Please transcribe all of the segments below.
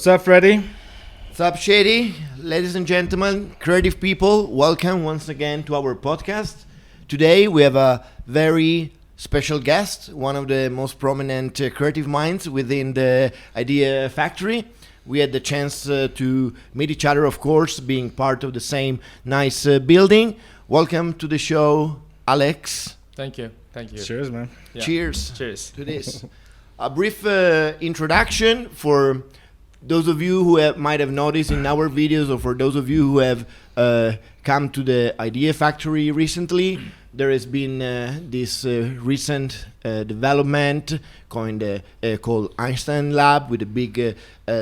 What's up, Freddie? What's up, Shady? Ladies and gentlemen, creative people, welcome once again to our podcast. Today we have a very special guest, one of the most prominent creative minds within the Idea Factory. We had the chance to meet each other, of course, being part of the same nice building. Welcome to the show, Alex. Thank you. Cheers, man. Yeah. Cheers To this. A brief introduction for those of you who might have noticed in our videos, or for those of you who have come to the Idea Factory recently. There has been this recent development called Einstein Lab with a big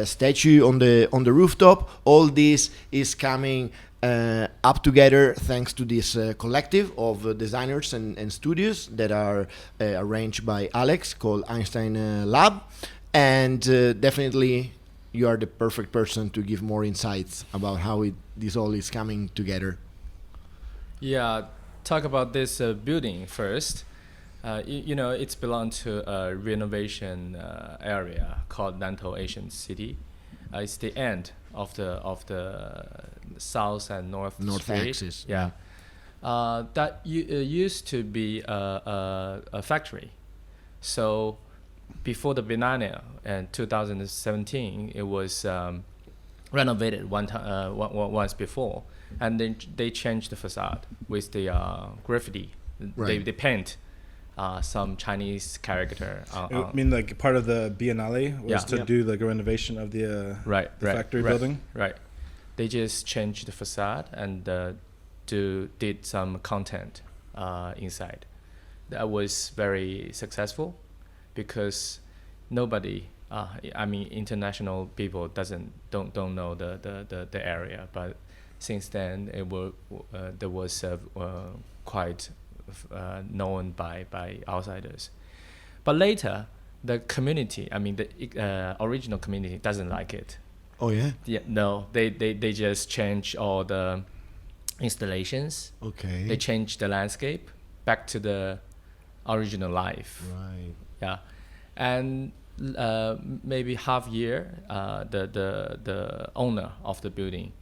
statue on the rooftop. All this is coming up together thanks to this collective of designers and studios that are arranged by Alex, called Einstein Lab. And definitely you are the perfect person to give more insights about how this all is coming together. Yeah, talk about this building first. It's belonged to a renovation area called Nantou City. It's the end of the south and north street. axis. Yeah, that used to be a factory. So before the Biennale in 2017, it was renovated once before, and then they changed the facade with the graffiti. Right. They paint some Chinese character. I mean, like part of the Biennale was to do like a renovation of the factory building. Right. They just changed the facade and did some content inside. That was very successful because nobody, international people don't know the area. But since then, there was quite known by outsiders. But later, the community, the original community doesn't like it. Oh yeah? Yeah, no, they just change all the installations. Okay. They change the landscape back to the original life. Right. Yeah, and maybe half year, the owner of the building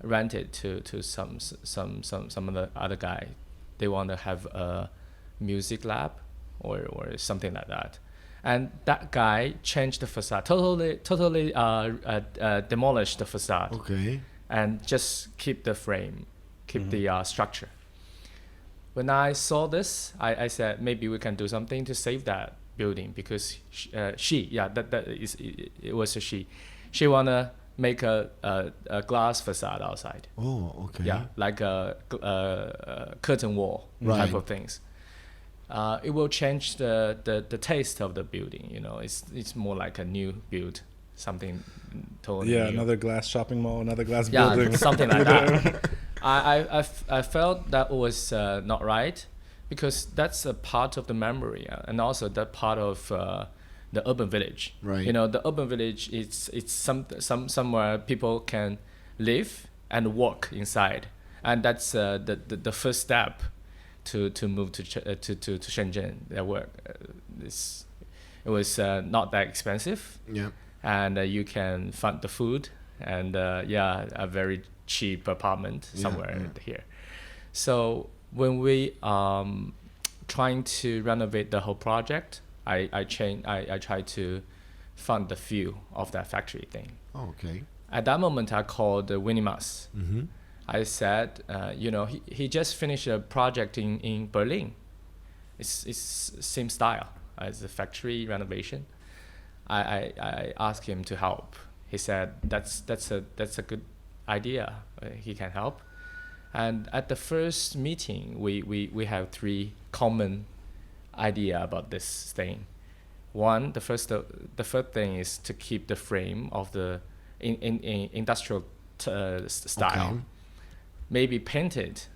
rented to some of the other guy. They want to have a music lab or something like that, and that guy changed the facade totally demolished the facade. Okay. And just keep the frame, keep the structure. When I saw this, I said maybe we can do something to save that building because it was a she. She wanna make a glass facade outside. Oh, okay. Yeah, like a curtain wall type of things. It will change the taste of the building. It's more like a new build, something totally new. Another glass shopping mall, another glass building. Something like that. I felt that was not right because that's a part of the memory and also that part of the urban village. Right. The urban village it's somewhere people can live and work inside, and that's the first step to move to Shenzhen. That work it was not that expensive. Yeah. And you can fund the food and a very cheap apartment somewhere here. So when we trying to renovate the whole project, I tried to fund the few of that factory thing. Oh, okay. At that moment, I called Winnie Mas. Mm-hmm. I said, he just finished a project in Berlin. It's same style as the factory renovation. I asked him to help. He said that's a good idea. He can help. And at the first meeting, we have three common idea about this thing. One, the first thing is to keep the frame of the in industrial style. Okay. Maybe paint it,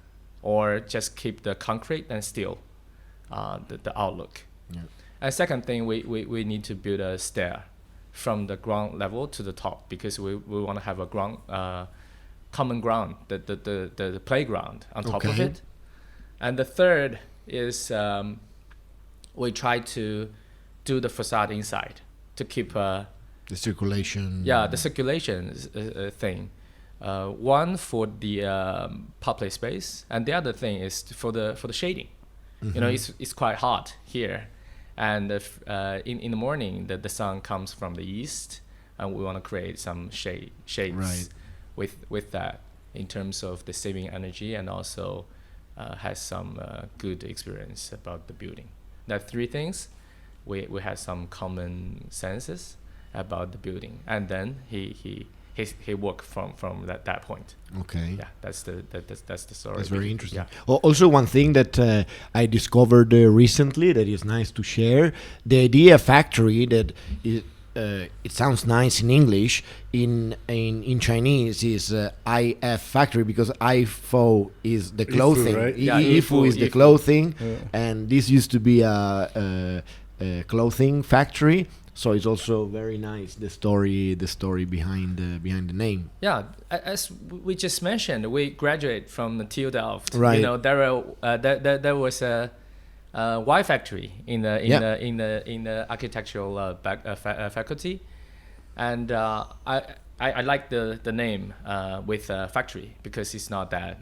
or just keep the concrete and steel, the outlook. Yeah. And second thing, we need to build a stair from the ground level to the top because we want to have a common ground, the playground on top of it. And the third is we try to do the facade inside to keep The circulation. Yeah, the circulation thing. One for the public space, and the other thing is for the shading. You know, it's quite hot here, and if, in the morning the sun comes from the east, and we want to create some shades with that in terms of the saving energy, and also has some good experience about the building. That three things, we had some common senses about the building, and then he worked from that point. Okay. Yeah, that's the story. That's very interesting. Yeah. Also, one thing that I discovered recently that is nice to share: the idea factory that is. It sounds nice in English. In Chinese is IF factory, because IFO is the clothing. Ifu, right? Yeah, Ifu is the Ifu. clothing, and this used to be a clothing factory. So it's also very nice, the story behind the name. Yeah, as we just mentioned, we graduate from the TU Delft. Right. You know, there was a Y factory in the architectural faculty, and I like the name with factory, because it's not that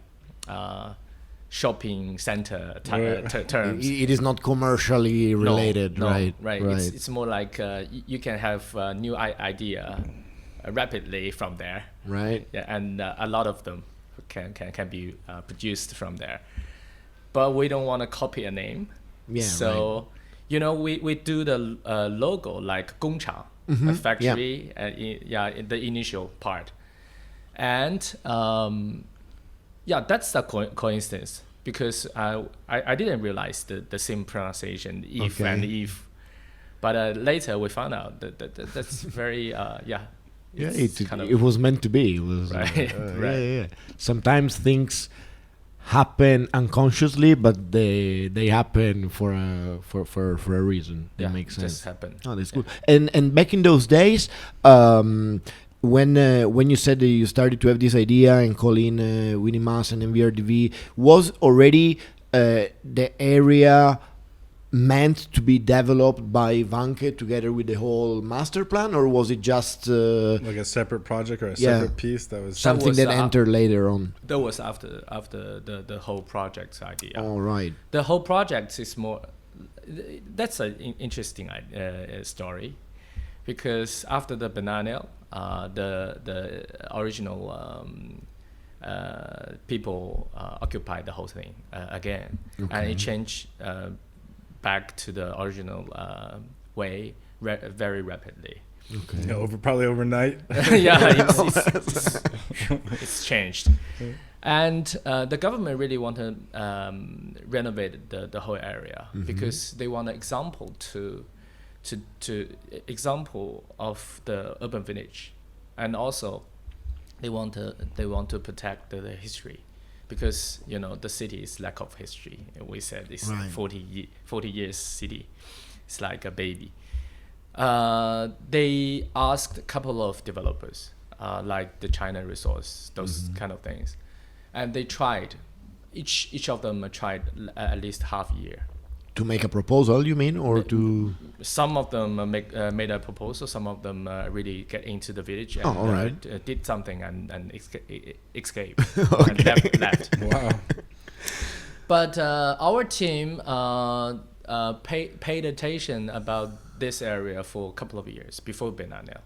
shopping center terms. It is not commercially related, No, right? Right. It's more like you can have a new idea rapidly from there. Right. Yeah, and a lot of them can be produced from there. But we don't want to copy a name. Yeah. So, you know, we do the logo like 工厂, a factory, in the initial part. And that's a coincidence, because I didn't realize the same pronunciation, if and if. But later we found out that's very, It was meant to be. It was right. Yeah. Sometimes things happen unconsciously, but they happen for a reason. That makes sense. Just happen. Oh, that's good. And back in those days, when you said that you started to have this idea and call in Winnie Maas and MVRDV, was already the area meant to be developed by Vanke together with the whole master plan, or was it just like a separate project or a separate piece that was something that entered later on? That was after the whole project's idea. All right. The whole project is more. That's an interesting story, because after the Biennale, the original people occupied the whole thing again, and it changed back to the original way very rapidly. Okay. Yeah, probably overnight. Yeah, it's changed. And the government really want to renovate the whole area, because they want an example to example of the urban village, and also they want to protect the history, because you know the city is lack of history. We said it's 40 years city. It's like a baby. They asked a couple of developers, like the China Resource, those kind of things, and they tried. Each of them tried at least half a year. To make a proposal, you mean, or to? Some of them made a proposal. Some of them really get into the village and did something and escaped and left. Wow. But our team paid attention about this area for a couple of years before Biennale,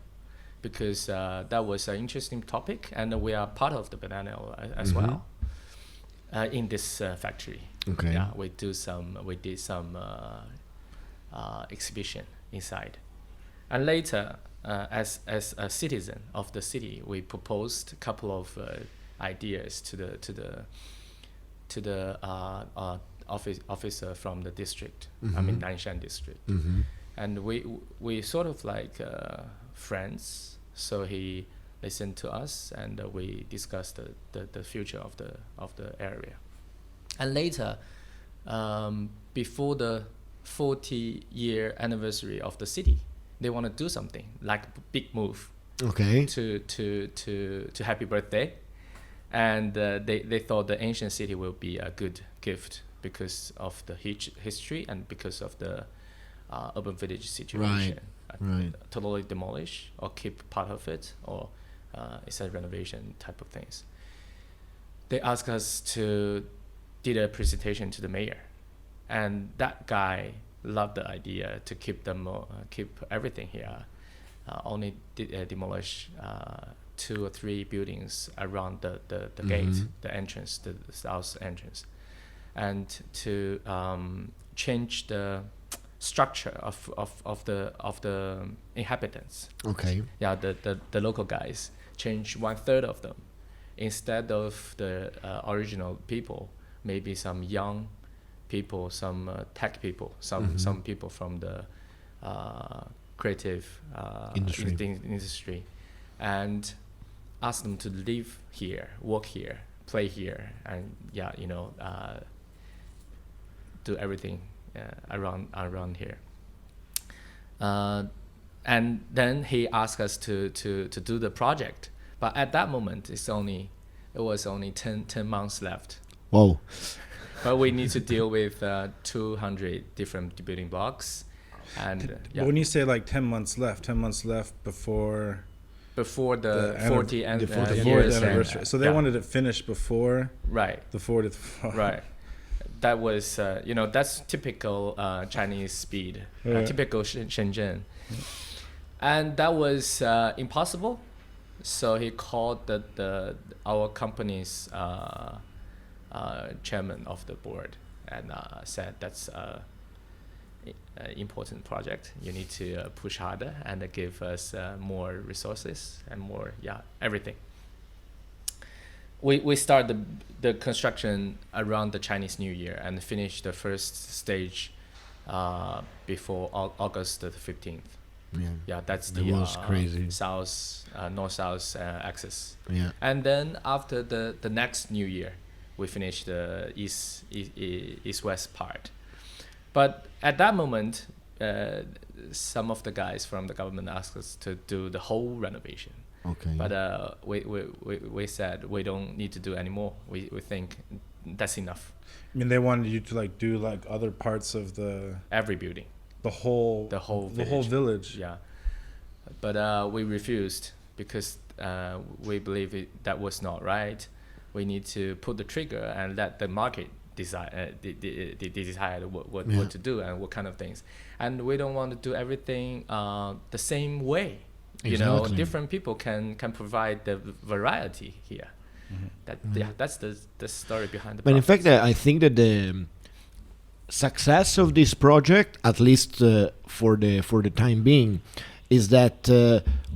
because that was an interesting topic, and we are part of the Biennale as well in this factory. Okay. Yeah, we did some exhibition inside, and later, as a citizen of the city, we proposed a couple of ideas to the officer from the district. I mean Nanshan district, and we sort of like friends. So he listened to us, and we discussed the future of the area. And later, before the 40-year anniversary of the city, they want to do something like a big move. Okay. To happy birthday, and they thought the ancient city will be a good gift because of the history and because of the urban village situation. totally demolish or keep part of it, or it's a renovation type of things. They asked us to did a presentation to the mayor, and that guy loved the idea to keep everything here. Only demolish 2 or 3 buildings around the gate, the entrance, the south entrance, and to change the structure of the inhabitants. Okay. Yeah, the local guys change 1/3 of them. Instead of the original people, maybe some young people, some tech people, some people from the creative industry, and ask them to live here, work here, play here, and do everything around here. And then he asked us to do the project, but at that moment it was only 10 months left. Whoa. But we need to deal with 200 different building blocks. And when you say like 10 months left before the 40th years anniversary. So they wanted it finished before the 40th. Right. That was, that's typical Chinese speed, typical Shenzhen. And that was impossible. So he called our company's chairman of the board and said that's important project. You need to push harder and give us more resources and more everything. We start the construction around the Chinese New Year and finish the first stage before August the 15th. That's the crazy. north-south axis. And then after the next New Year, we finish the east-west part. But at that moment, some of the guys from the government asked us to do the whole renovation. Okay. But we said we don't need to do anymore. We think that's enough. I mean, they wanted you to do other parts of every building. The whole village. Yeah. But we refused because we believe that was not right. We need to put the trigger and let the market decide what to do and what kind of things. And we don't want to do everything the same way. Exactly. Different people can provide the variety here. That's the story behind the project. But in fact, I think that the success of this project, at least for the time being, is that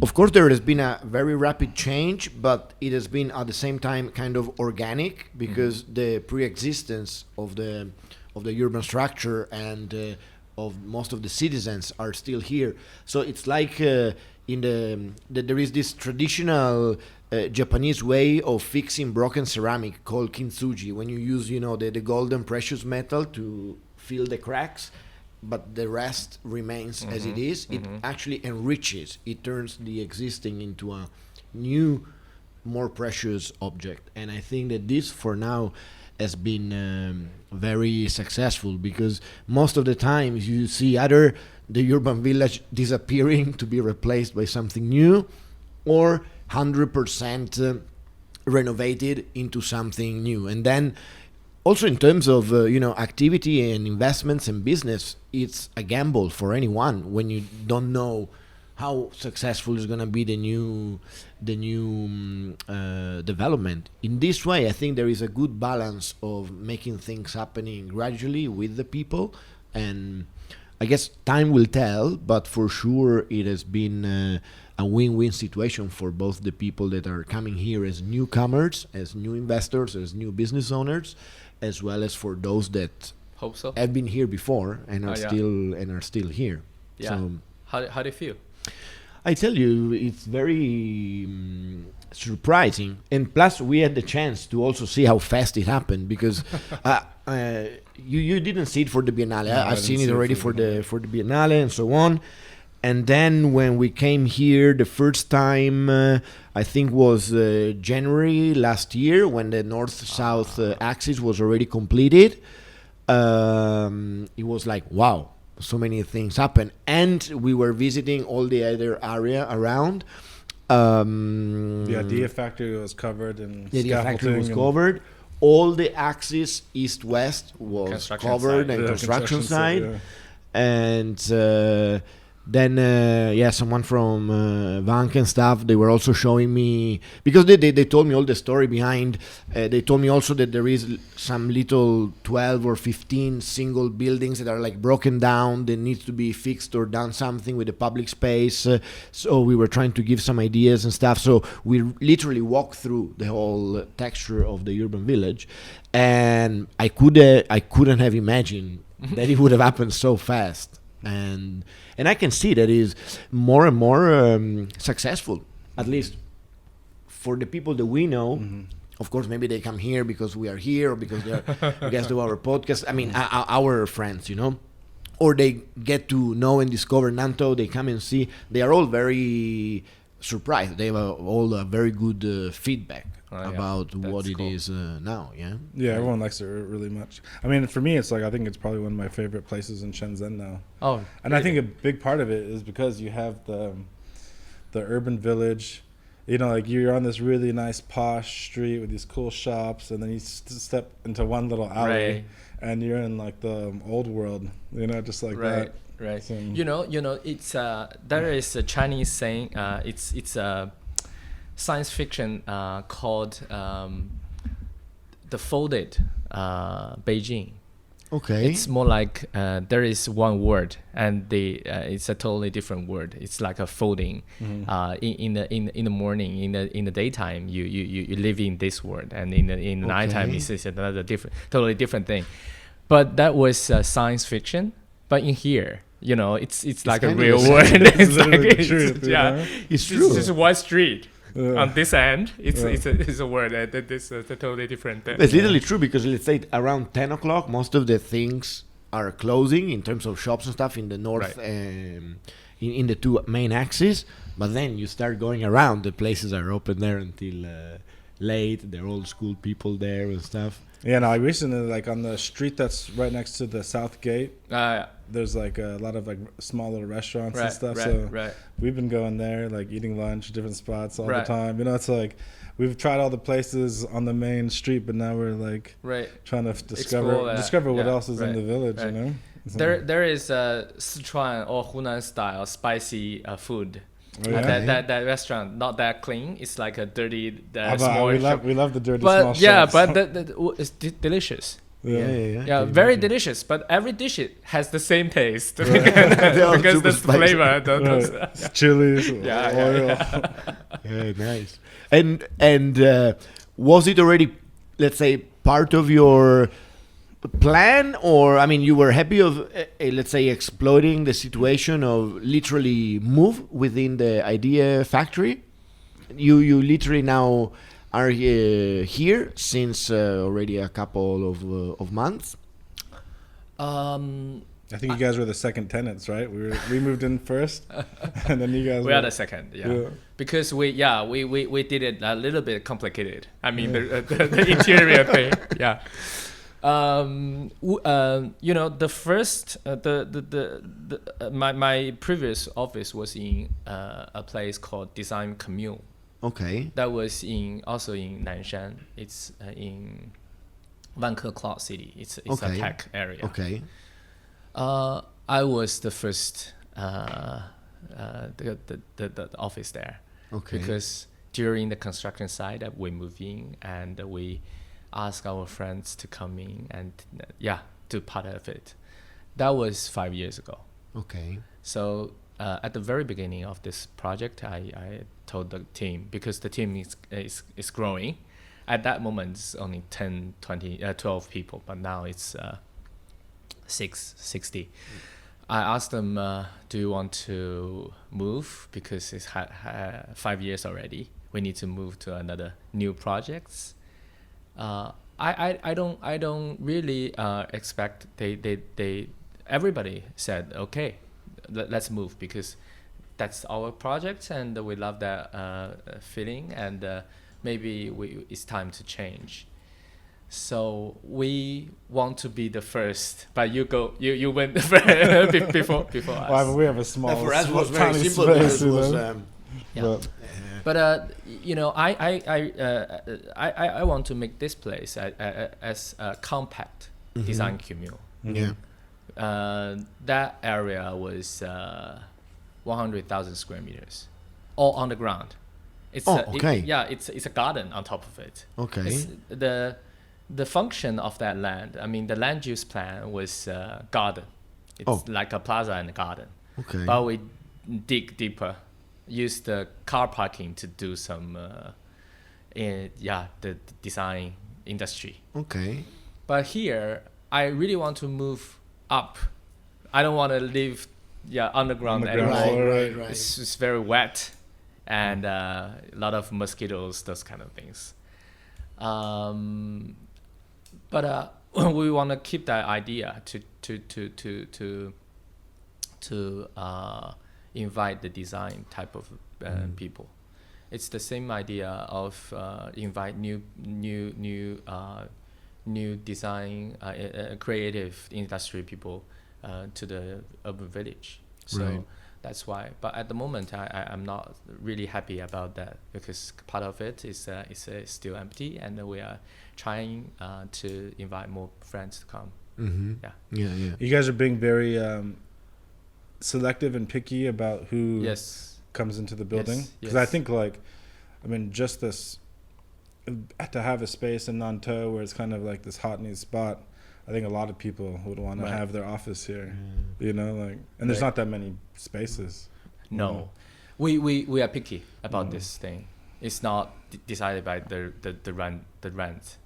of course there has been a very rapid change, but it has been at the same time kind of organic because the pre-existence of the urban structure and of most of the citizens are still here. So it's like there is this traditional Japanese way of fixing broken ceramic called kintsugi, when you use the golden precious metal to fill the cracks, but the rest remains as it is. It actually enriches. It turns the existing into a new, more precious object. And I think that this, for now, has been very successful, because most of the time you see either the urban village disappearing to be replaced by something new, or 100% renovated into something new. And then also in terms of activity and investments and business, it's a gamble for anyone when you don't know how successful is going to be the new development. In this way, I think there is a good balance of making things happening gradually with the people, and I guess time will tell, but for sure it has been a win-win situation for both the people that are coming here as newcomers, as new investors, as new business owners, as well as for those that hope so have been here before and are still here. Yeah. So, how do you feel? I tell you, it's very surprising, and plus we had the chance to also see how fast it happened, because you didn't see it for the Biennale. No, I've seen it already for the Biennale and so on. And then when we came here the first time, I think was January last year, when the north-south axis was already completed. It was like, wow, so many things happen. And we were visiting all the other area around. The idea factory was covered, and the idea factory was covered. All the axis east-west was covered, and construction side. Yeah. And then someone from Vank and stuff, they were also showing me, because they told me all the story behind. They told me also that there is some little 12 or 15 single buildings that are like broken down, that needs to be fixed or done something with the public space. So we were trying to give some ideas and stuff. So we literally walked through the whole texture of the urban village, and I couldn't have imagined that it would have happened so fast. And I can see that is more and more successful, at least for the people that we know. Mm-hmm. Of course, maybe they come here because we are here, or because they are guests to our podcast. I mean, our friends, or they get to know and discover Nantou. They come and see. They are all very surprised. They have all very good feedback about what it is now. Yeah, everyone likes it really much. I mean, for me, it's like, I think it's probably one of my favorite places in Shenzhen now. Oh, and really? I think a big part of it is because you have the urban village. Like you're on this really nice posh street with these cool shops, and then you step into one little alley, and you're in like the old world. Just like that. Right. So, it's there is a Chinese saying. It's a science fiction called the Folded Beijing. Okay. It's more like there is one word, and it's a totally different word. It's like a folding. Mm-hmm. In the morning, in the daytime, you live in this world, and in the nighttime, it's another totally different thing. But that was science fiction. But in here, it's like a real world. It's like the truth. It's true. It's just one street. On this end, it's a word that is a totally different thing. It's literally true, because let's say around 10 o'clock, most of the things are closing in terms of shops and stuff in the north, in the two main axes. But then you start going around, the places are open there until late. There are old school people there and stuff. Yeah, no, I recently, like on the street that's right next to the South Gate, there's like a lot of like small little restaurants and stuff. So we've been going there, like eating lunch, different spots all the time. It's like we've tried all the places on the main street, but now we're like trying to discover what else is in the village. So there is a Sichuan or Hunan style spicy food. That restaurant, not that clean. It's like a dirty small shop. We love the dirty small shops. But it's delicious. Yeah, very delicious. But every dish has the same taste because the flavor. It's chilies, oil. Yeah, nice. And was it already, let's say, part of your plan, or I mean, you were happy of let's say exploiting the situation of literally move within the idea factory? You literally now are here since already a couple of months. I think you guys were the second tenants, right? We moved in first, and then you guys. We are the second, because we did it a little bit complicated. I mean, the interior thing, the first my previous office was in a place called Design Commune. Okay. That was also in Nanshan. It's in Vanke Cloud City. It's a tech area. Okay. I was the first the office there. Okay. Because during the construction side that we moved in, and we ask our friends to come in and do part of it. That was 5 years ago. Okay. So at the very beginning of this project, I told the team, because the team is growing. At that moment, it's only 10, 20, 12 people, but now it's 60. I asked them, do you want to move? Because it's 5 years already. We need to move to another new projects. I don't really expect they everybody said okay, let's move, because that's our project and we love that feeling, and maybe it's time to change. So we want to be the first, but you went before us. Well, we have a small. For us, it was very tiny simple because space, it was. But you know, I want to make this place as a compact design commune. That area was 100,000 square meters, all on the ground. It's it's a garden on top of it. Okay. It's the function of that land. I mean, the land use plan was garden. It's like a plaza and a garden. Okay. But we dig deeper, use the car parking to do some the design industry. Okay. But here, I really want to move up. I don't want to live underground anymore. Right. It's very wet and a lot of mosquitoes, those kind of things. But we want to keep that idea to invite the design type of people. It's the same idea of invite new design creative industry people to the urban village. So that's why. But at the moment, I'm not really happy about that because part of it is still empty, and we are trying to invite more friends to come. Yeah. You guys are being very selective and picky about who comes into the building, because I think just this to have a space in Nantou where it's kind of like this hot new spot. I think a lot of people would want to have their office here, and there's not that many spaces. No, we are picky about this thing. It's not decided by the rent.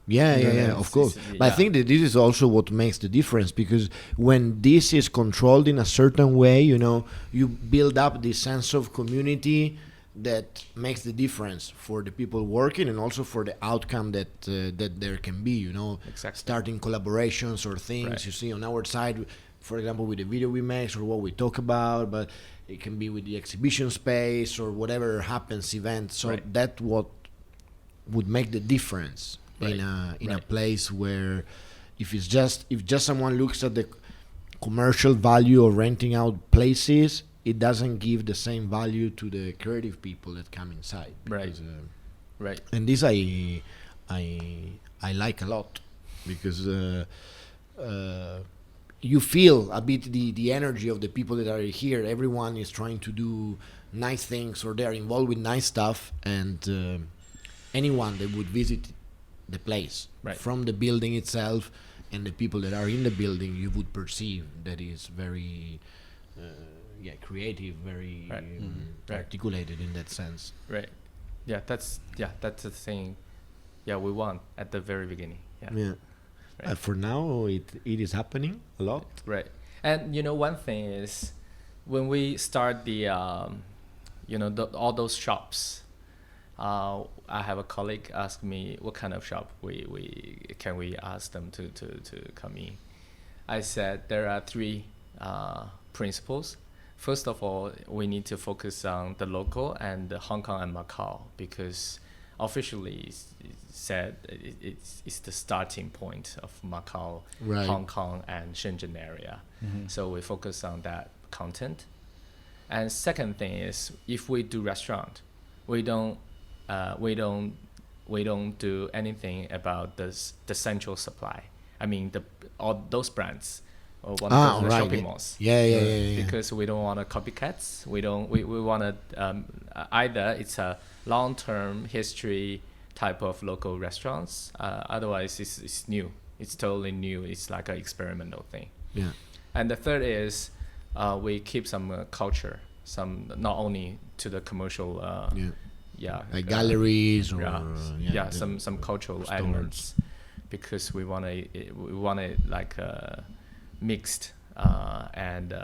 Yeah, of course. But I think that this is also what makes the difference, because when this is controlled in a certain way, you build up this sense of community that makes the difference for the people working and also for the outcome that there can be, starting collaborations or things you see on our side, for example, with the video we make or what we talk about, but it can be with the exhibition space or whatever happens event. So that's what would make the difference in a place where if just someone looks at the commercial value of renting out places, it doesn't give the same value to the creative people that come inside. Because, and this I like a lot, because you feel a bit the energy of the people that are here. Everyone is trying to do nice things, or they're involved with nice stuff, and anyone that would visit the place from the building itself and the people that are in the building, you would perceive that is very creative, very articulated in that sense. That's the thing we want at the very beginning. For now it is happening a lot. And one thing is, when we start the all those shops, I have a colleague ask me what kind of shop we ask them to come in. I said there are three principles. First of all, we need to focus on the local and the Hong Kong and Macau, because officially it's said it's the starting point of Macau, Hong Kong and Shenzhen area. So we focus on that content. And second thing is, if we do restaurant, we don't do anything about the central supply. I mean all those brands. Or one of the shopping malls. Because we don't want copycats. We want to either it's a long-term history type of local restaurants. Otherwise, it's new. It's totally new. It's like an experimental thing. And the third is we keep some culture, some not only to the commercial. Like galleries or some cultural elements, because we want to like. Mixed and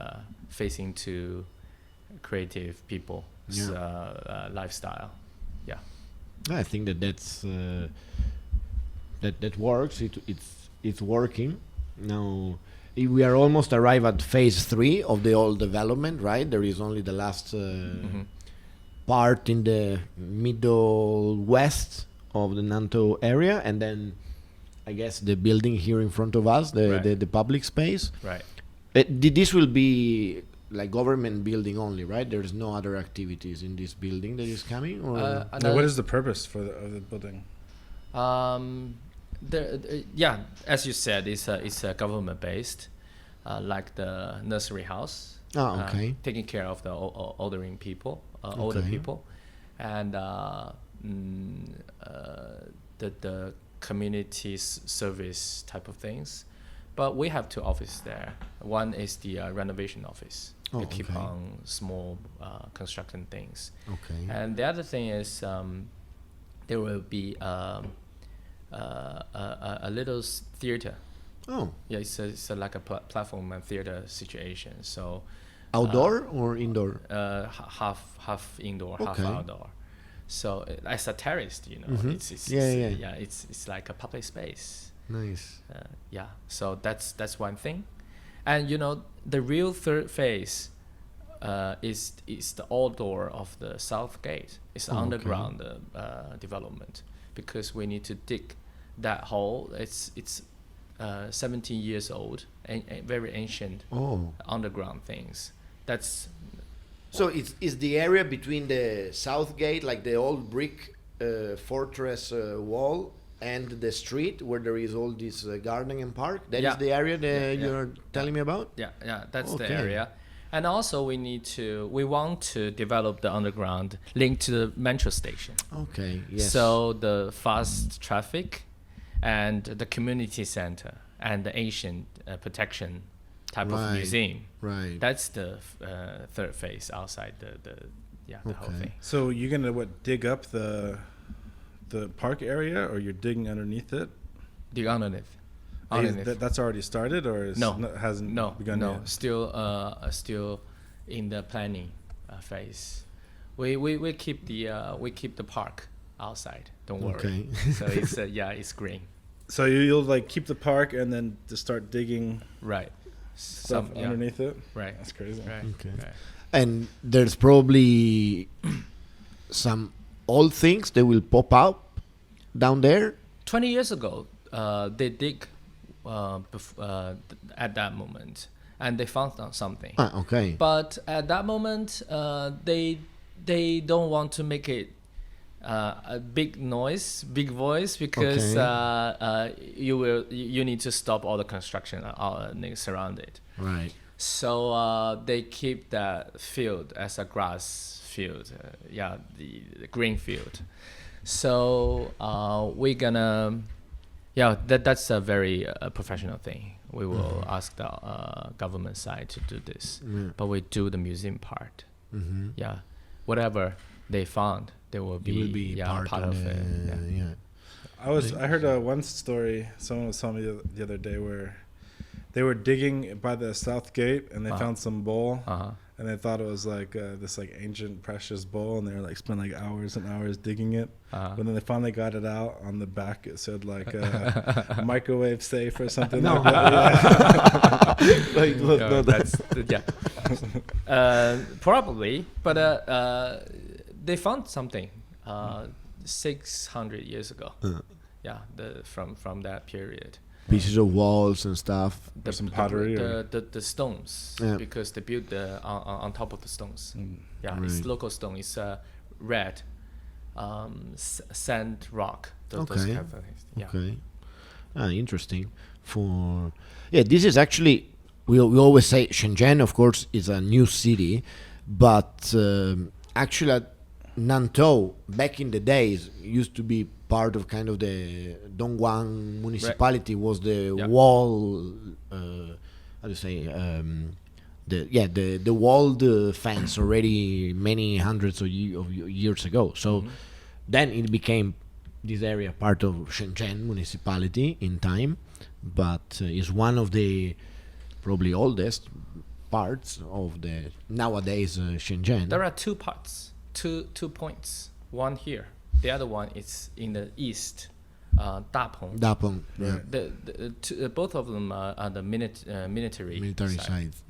facing to creative people lifestyle. I think that's that works. It's working now. We are almost arrived at phase 3 of the whole development, right? There is only the last part in the middle west of the Nantou area, and then I guess, the building here in front of us, the public space. Right. This will be like government building only, right? There's no other activities in this building that is coming? Or what is the purpose of the building? As you said, it's government based, like the nursery house. Okay. Taking care of the older people, and the community service type of things. But we have two offices there. One is the renovation office. We keep on small construction things. Okay. And the other thing is there will be a little theater. Oh. Yeah, it's like a platform and theater situation. So outdoor or indoor? Half indoor, half outdoor. So as a terrace, it's like a public space. Nice. So that's one thing, and the real third phase is the outdoor of the south gate. It's underground development, because we need to dig that hole. It's 17 years old and very ancient underground things. That's so it's the area between the south gate, like the old brick fortress wall, and the street where there is all this garden and park. That is the area that you're telling me about? Yeah, that's the area. And also we want to develop the underground linked to the metro station. Okay, yes. So the fast traffic and the community center and the Asian protection type of museum. Right. That's the third phase outside the whole thing. So you're gonna dig up the park area, or you're digging underneath it? Dig underneath. That's already started, or hasn't begun yet? Still in the planning phase. We keep the park outside. Don't worry. Okay. So it's green. So you'll like keep the park and then just start digging stuff underneath it. Right. That's crazy. Right. Okay. Right. And there's probably some old things that will pop up down there. 20 years ago, they dig at that moment, and they found something. Okay. But at that moment, they don't want to make it a big voice, because you need to stop all the construction surround it. Right. So they keep that field as a grass field, the green field. So we're gonna, that's a very professional thing. We will ask the government side to do this, but we do the museum part. Yeah, whatever they found, they will be part of it. I heard one story. Someone was telling me the other day where they were digging by the south gate and they found some bowl. And they thought it was like this like ancient precious bowl, and they were like spent like hours and hours digging it. But then they finally got it out. On the back it said like microwave safe or something like that. Probably, but they found something 600 years ago. From that period. Pieces of walls and stuff. Some pottery. The stones, because they built on top of the stones. It's local stone. It's red sand rock. Those kind of things. Okay. Interesting. This is actually, we always say Shenzhen, of course, is a new city, but actually Nantou back in the days used to be part of kind of the Dongguan municipality. Was the wall how to say the walled fence already many hundreds of years ago. So then it became this area part of Shenzhen municipality in time, but is one of the probably oldest parts of the nowadays Shenzhen. There are two parts, two points. One here. The other one is in the east, Dapeng. Dapeng, yeah. Both of them are the military sites.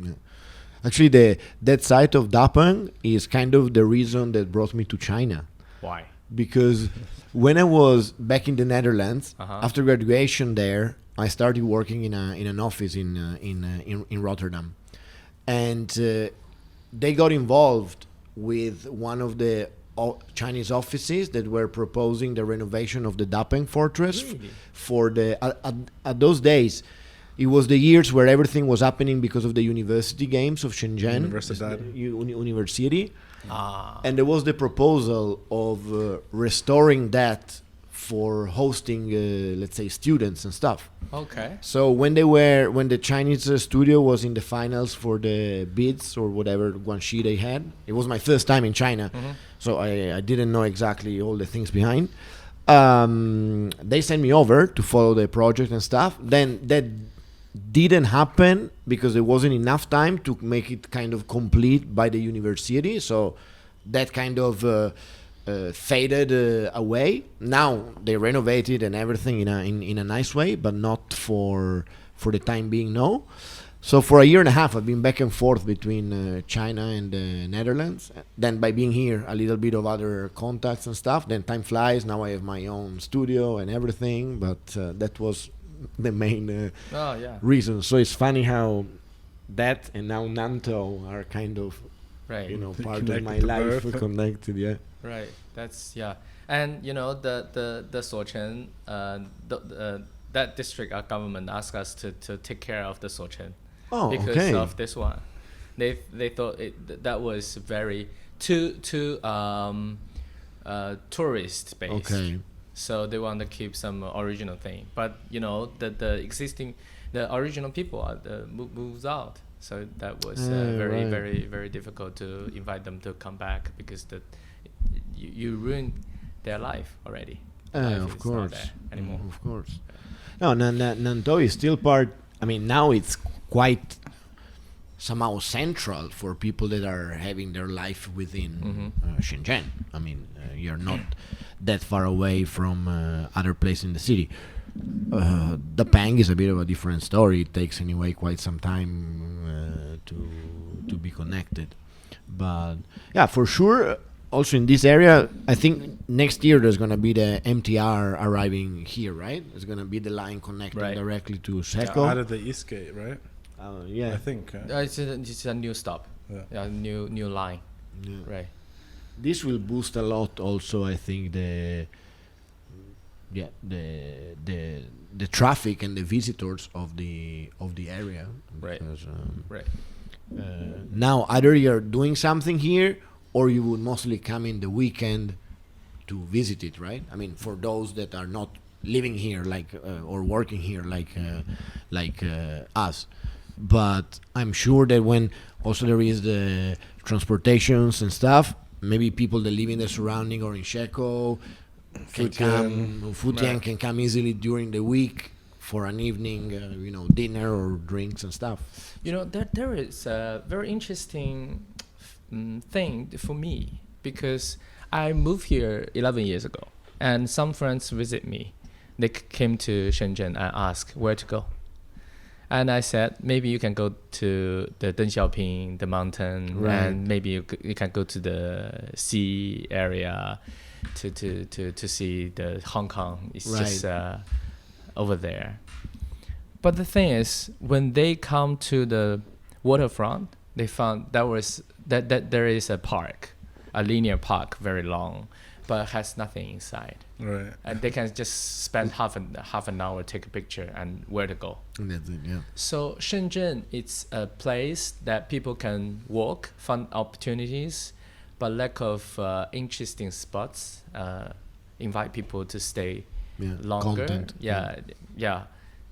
Yeah. Actually, that site of Dapeng is kind of the reason that brought me to China. Why? because when I was back in the Netherlands, after graduation there, I started working in an office in Rotterdam, and they got involved with one of the Chinese offices that were proposing the renovation of the Dapeng Fortress. Really? For the at those days. It was the years where everything was happening because of the university games of Shenzhen University. And there was the proposal of restoring that for hosting, let's say, students and stuff. Okay. So when the Chinese studio was in the finals for the bids or whatever guanxi they had, it was my first time in China, so I didn't know exactly all the things behind. They sent me over to follow the project and stuff. Then that didn't happen because there wasn't enough time to make it kind of complete by the university. So that kind of faded away. Now they renovated and everything in a nice way, but not for the time being. No. So for a year and a half, I've been back and forth between China and the Netherlands. Then by being here, a little bit of other contacts and stuff. Then time flies. Now I have my own studio and everything. But that was the main reason. So it's funny how that and now Nantou are kind of part of my life connected. Yeah. Right. That's and the Sochen that district government asked us to take care of the Sochen because of this one. They thought that was very too tourist based. Okay. So they want to keep some original thing, but the original people moves out. So that was very difficult to invite them to come back because you ruined their life already. Of course. Not there anymore. Of course. No, Nantou is still part. I mean, now it's quite somehow central for people that are having their life within Shenzhen. I mean, you're not that far away from other places in the city. The Pang is a bit of a different story. It takes anyway quite some time to be connected. But yeah, for sure. Also in this area, I think next year there's going to be the MTR arriving here, right? It's going to be the line connecting directly to Seco. Out of the East Gate, right? Yeah. I think. It's a new stop. Yeah, new line. Yeah. Right. This will boost a lot also, I think, the traffic and the visitors of the area. Right. Because, right. Now either you're doing something here or you would mostly come in the weekend to visit it, right? I mean, for those that are not living here, or working here, like us. But I'm sure that when also there is the transportations and stuff, maybe people that live in the surrounding or in Shekou Futian can come easily during the week for an evening, dinner or drinks and stuff. There is a very interesting thing for me because I moved here 11 years ago and some friends visit me. They came to Shenzhen and asked where to go. And I said, maybe you can go to the Deng Xiaoping, the mountain, and maybe you can go to the sea area to see the Hong Kong. It's just over there. But the thing is, when they come to the waterfront, they found that there is a park, a linear park, very long, but has nothing inside. Right. And they can just spend half an hour, take a picture, and where to go. And that's it, yeah. So Shenzhen, it's a place that people can walk, fun opportunities, but lack of interesting spots invite people to stay longer. Content. Yeah.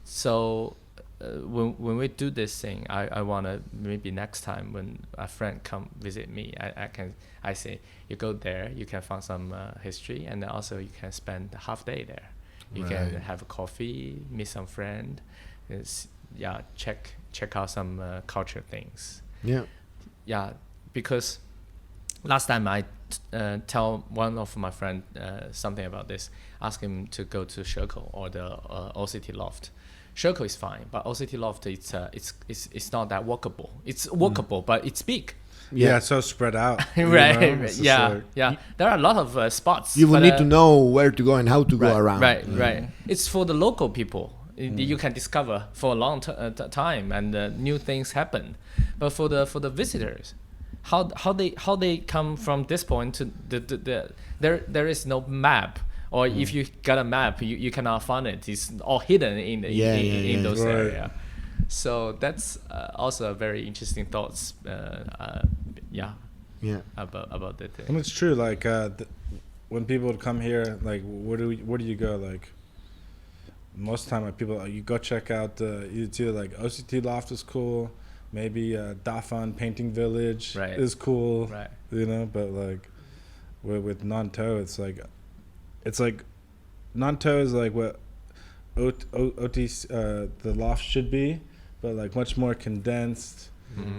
So when we do this thing, I wanna maybe next time when a friend come visit me, I say you go there, you can find some history, and then also you can spend a half day there. You can have a coffee, meet some friend, check out some culture things. Yeah. Yeah, because last time I tell one of my friend something about this. Ask him to go to Shekou or the OCT Loft. Shekou is fine, but OCT Loft it's not that walkable. It's walkable, but it's big. Yeah, it's so spread out. Right. Yeah. There are a lot of spots. You will need to know where to go and how to go around. Right. It's for the local people. You can discover for a long time, and new things happen. But for the visitors, how they come from this point to there is no map. Or if you got a map, you cannot find it. It's all hidden in those areas. So that's also a very interesting thoughts. About the thing. And it's true. Like when people would come here, like where do you go? Like most of the time, like people you go check out it's either like OCT Loft is cool, maybe Dafan Painting Village is cool. Right. But like with Nantou, it's like Nantou is like what the loft should be, but like much more condensed,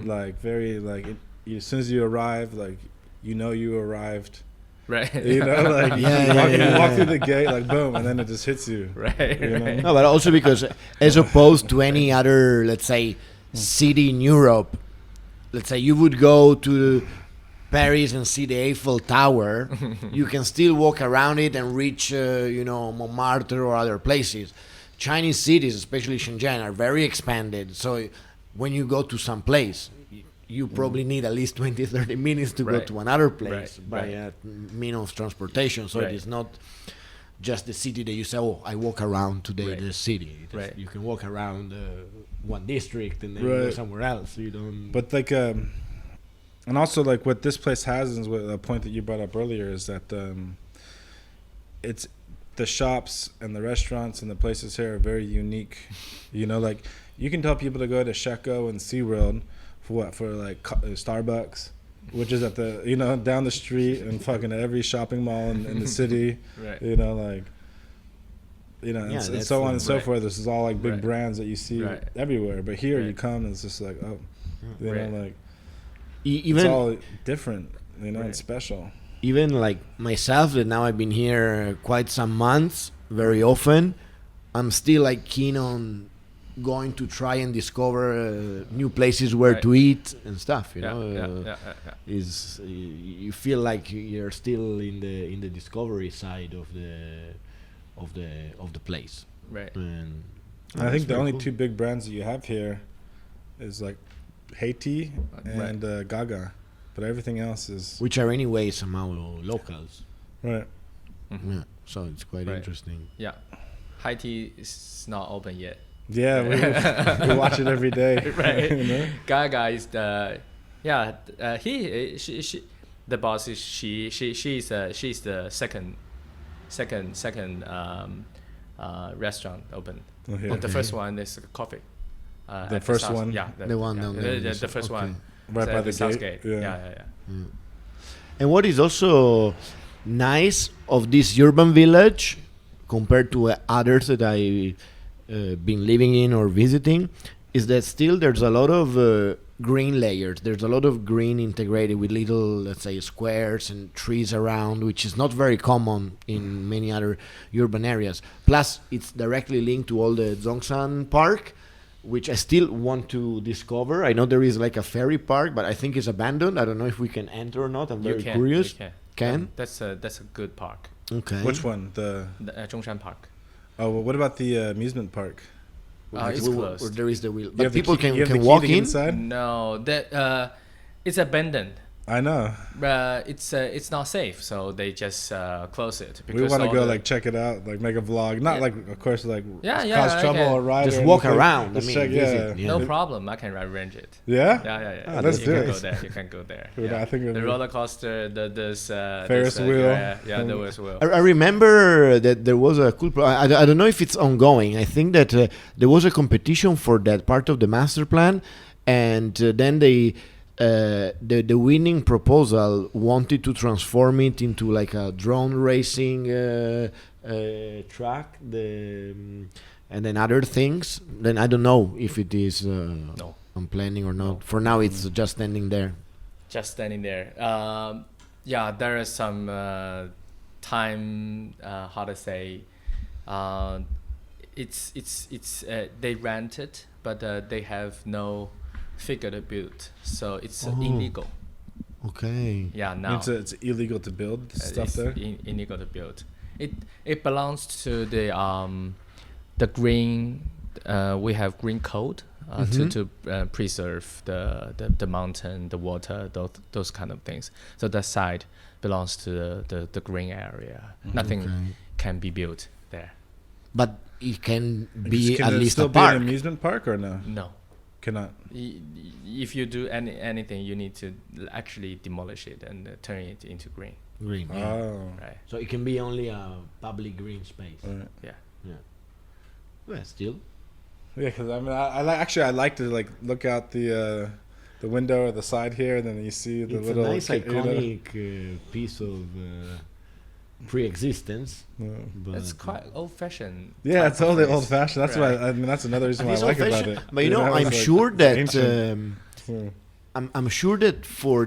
like very like as soon as you arrive, like you arrived, right? Like you walk through the gate, like boom, and then it just hits you, right? No, but also because as opposed to any other, let's say, city in Europe, let's say you would go to Paris and see the Eiffel Tower, you can still walk around it and reach, Montmartre or other places. Chinese cities, especially Shenzhen, are very expanded. So when you go to some place, you probably need at least 20, 30 minutes to go to another place by a means of transportation. So it is not just the city that you say, oh, I walk around today the city. You can walk around one district and then you go somewhere else. You don't. But like... and also, like what this place has, is what a point that you brought up earlier, is that it's the shops and the restaurants and the places here are very unique. Like you can tell people to go to Shekou and SeaWorld for like Starbucks, which is at the down the street and fucking every shopping mall in the city. And so on and so forth. This is all like big brands that you see everywhere. But here you come and it's just like like. It's all different, and special. Even like myself, that now I've been here quite some months, very often, I'm still like keen on going to try and discover new places where to eat and stuff. Is you feel like you're still in the discovery side of the place. Right. And I think the only two big brands that you have here is like Haiti and Gaga, but everything else is, which are anyway somehow locals, right? Yeah, so it's quite interesting. Yeah, Haiti is not open yet. Yeah, we watch it every day. Right. Gaga is the she the boss is she's the second restaurant open. The first one is coffee. The first one, the first one, right by the South gate. Yeah. And what is also nice of this urban village compared to others that I've been living in or visiting is that still there's a lot of green layers. There's a lot of green integrated with little, let's say, squares and trees around, which is not very common in many other urban areas. Plus, it's directly linked to all the Zhongshan Park, which I still want to discover. I know there is like a ferry park, but I think it's abandoned. I don't know if we can enter or not. I'm very curious. Can? That's a good park. Okay. Which one? The Zhongshan Park. Oh, well, what about the amusement park? It's closed. Or there is the wheel, but people can walk in. Inside? No, it's abandoned. I know. It's not safe, so they just close it. We want to go like check it out, like make a vlog. Not like, of course, like cause trouble or ride. Just walk around. No problem. I can arrange it. Yeah. Yeah. Let's do it. You can go there. I think the roller coaster, this Ferris wheel. The Ferris wheel. I remember that there was a cool. I don't know if it's ongoing. I think that there was a competition for that part of the master plan, and then they. The winning proposal wanted to transform it into like a drone racing track, and then other things. Then I don't know if it is on planning or not. For now, it's just standing there. Yeah, there is some time. How to say? It's they rent it, but they have no figure to build, so it's illegal. Okay. Yeah, now it's illegal to build stuff there. Illegal to build. It belongs to the green. We have green code to preserve the mountain, the water, those kind of things. So that side belongs to the green area. Nothing can be built there. But it can be at least still a park. be an amusement park or no? No. Cannot. If you do anything, you need to actually demolish it and turn it into green. Green. Oh. Yeah. Right. So it can be only a public green space. Right. Yeah. Yeah. Well, still. Yeah, because I mean, I like to like look out the window or the side here, and then you see the It's little. a nice iconic piece of pre-existence. But It's quite old-fashioned. Yeah, it's totally old-fashioned. That's why I mean that's another reason why I like about it. But I'm sure that I'm sure that for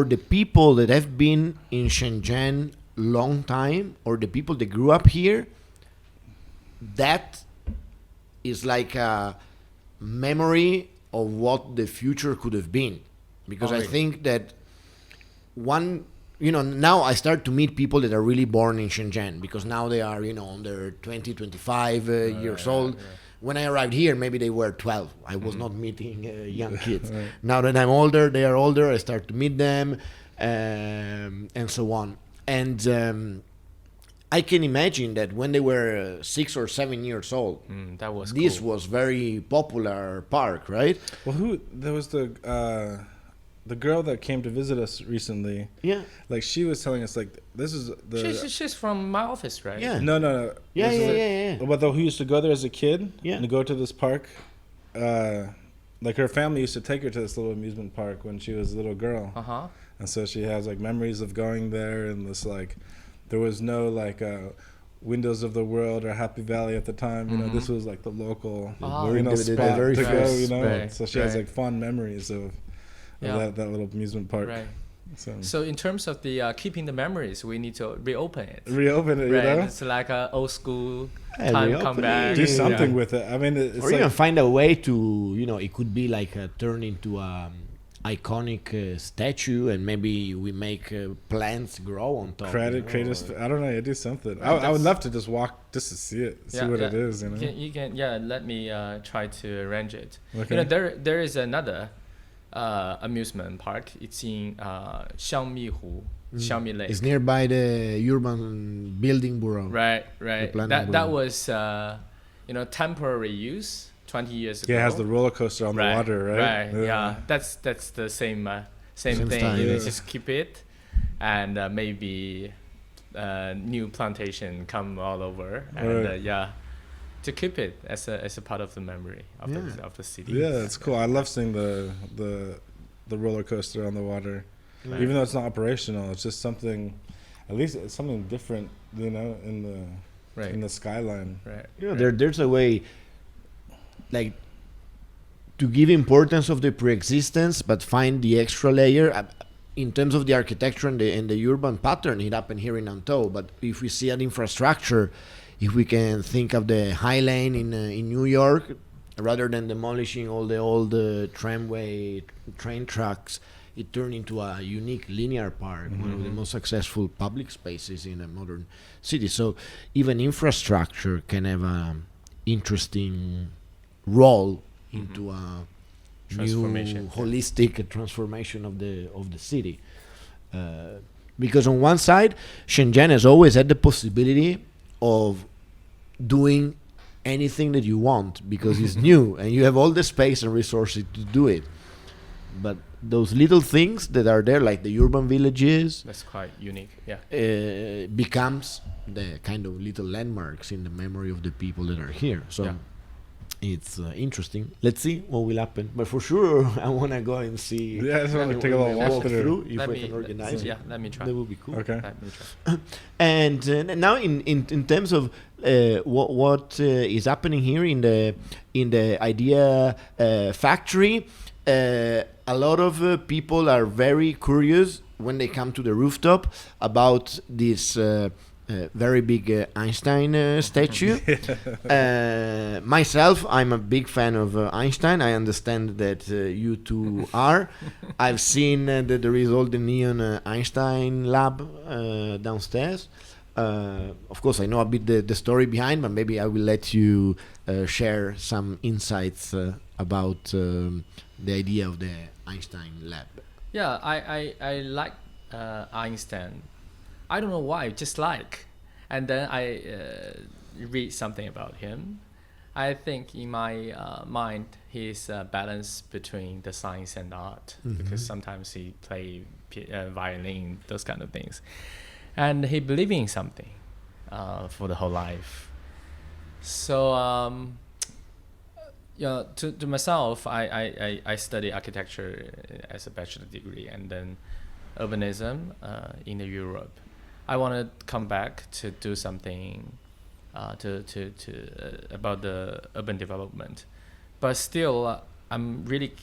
the people that have been in Shenzhen long time, or the people that grew up here, that is like a memory of what the future could have been. Because I think that now I start to meet people that are really born in Shenzhen, because now they are, under 20, 25 years old. Right. When I arrived here, maybe they were 12. I was not meeting young kids. Right. Now that I'm older, they are older, I start to meet them, and so on. And I can imagine that when they were 6 or 7 years old, this was very popular park, right? Well, there was the girl that came to visit us recently. Yeah. Like she was telling us like this is the. She's from my office, right? Yeah. No. Yeah. But though who used to go there as a kid. Yeah. And to go to this park, like her family used to take her to this little amusement park when she was a little girl. And so she has like memories of going there, and this like, there was no like Windows of the World or Happy Valley at the time. This was like the local spot to go. So she has like fond memories of that little amusement park. Right. So in terms of the keeping the memories, we need to reopen it. Right. It's like an old school time come back. Do something with it. I mean, it's or even find a way to, it could be like turn into a iconic statue, and maybe we make plants grow on top. I don't know. You do something. I would love to just walk just to see it, see what it is. You can let me try to arrange it. Okay. There is another amusement park. It's in Xiaomi Lake. It's nearby the urban building bureau. Right. That was temporary use 20 years ago. Yeah, it has the roller coaster on the water, right? Right. Yeah. That's the same thing. Style, Just keep it, and maybe new plantation come all over, and to keep it as a part of the memory of the city. Yeah, it's cool. I love seeing the roller coaster on the water, even though it's not operational. It's just something, at least it's something different, in the skyline. Right. There's a way, like, to give importance of the pre-existence, but find the extra layer. In terms of the architecture and the urban pattern, it happened here in Nantou. But if we see an infrastructure, if we can think of the High Lane in New York, rather than demolishing all the old tramway train tracks, it turned into a unique linear park, one of the most successful public spaces in a modern city. So even infrastructure can have an interesting role into a new holistic transformation of the city. Because on one side, Shenzhen has always had the possibility of doing anything that you want, because it's new and you have all the space and resources to do it. But those little things that are there, like the urban villages, that's quite unique. Becomes the kind of little landmarks in the memory of the people that are here. So it's interesting. Let's see what will happen. But for sure, I want to go and see. Yeah, I just want to take a little walk through. If we can organize it. Yeah, let me try. That would be cool. Okay. Let me try. And now in terms of what is happening here in the idea factory, a lot of people are very curious when they come to the rooftop about this very big Einstein statue. Myself, I'm a big fan of Einstein. I understand that you two are. I've seen that there is all the neon Einstein lab downstairs. Of course, I know a bit the story behind, but maybe I will let you share some insights about the idea of the Einstein lab. Yeah, I like Einstein. I don't know why, just like. And then I read something about him. I think in my mind, he's a balance between the science and art, because sometimes he play violin, those kind of things. And he believed in something for the whole life. So, to myself, I study architecture as a bachelor degree, and then urbanism in Europe. I want to come back to do something about the urban development, but still I'm really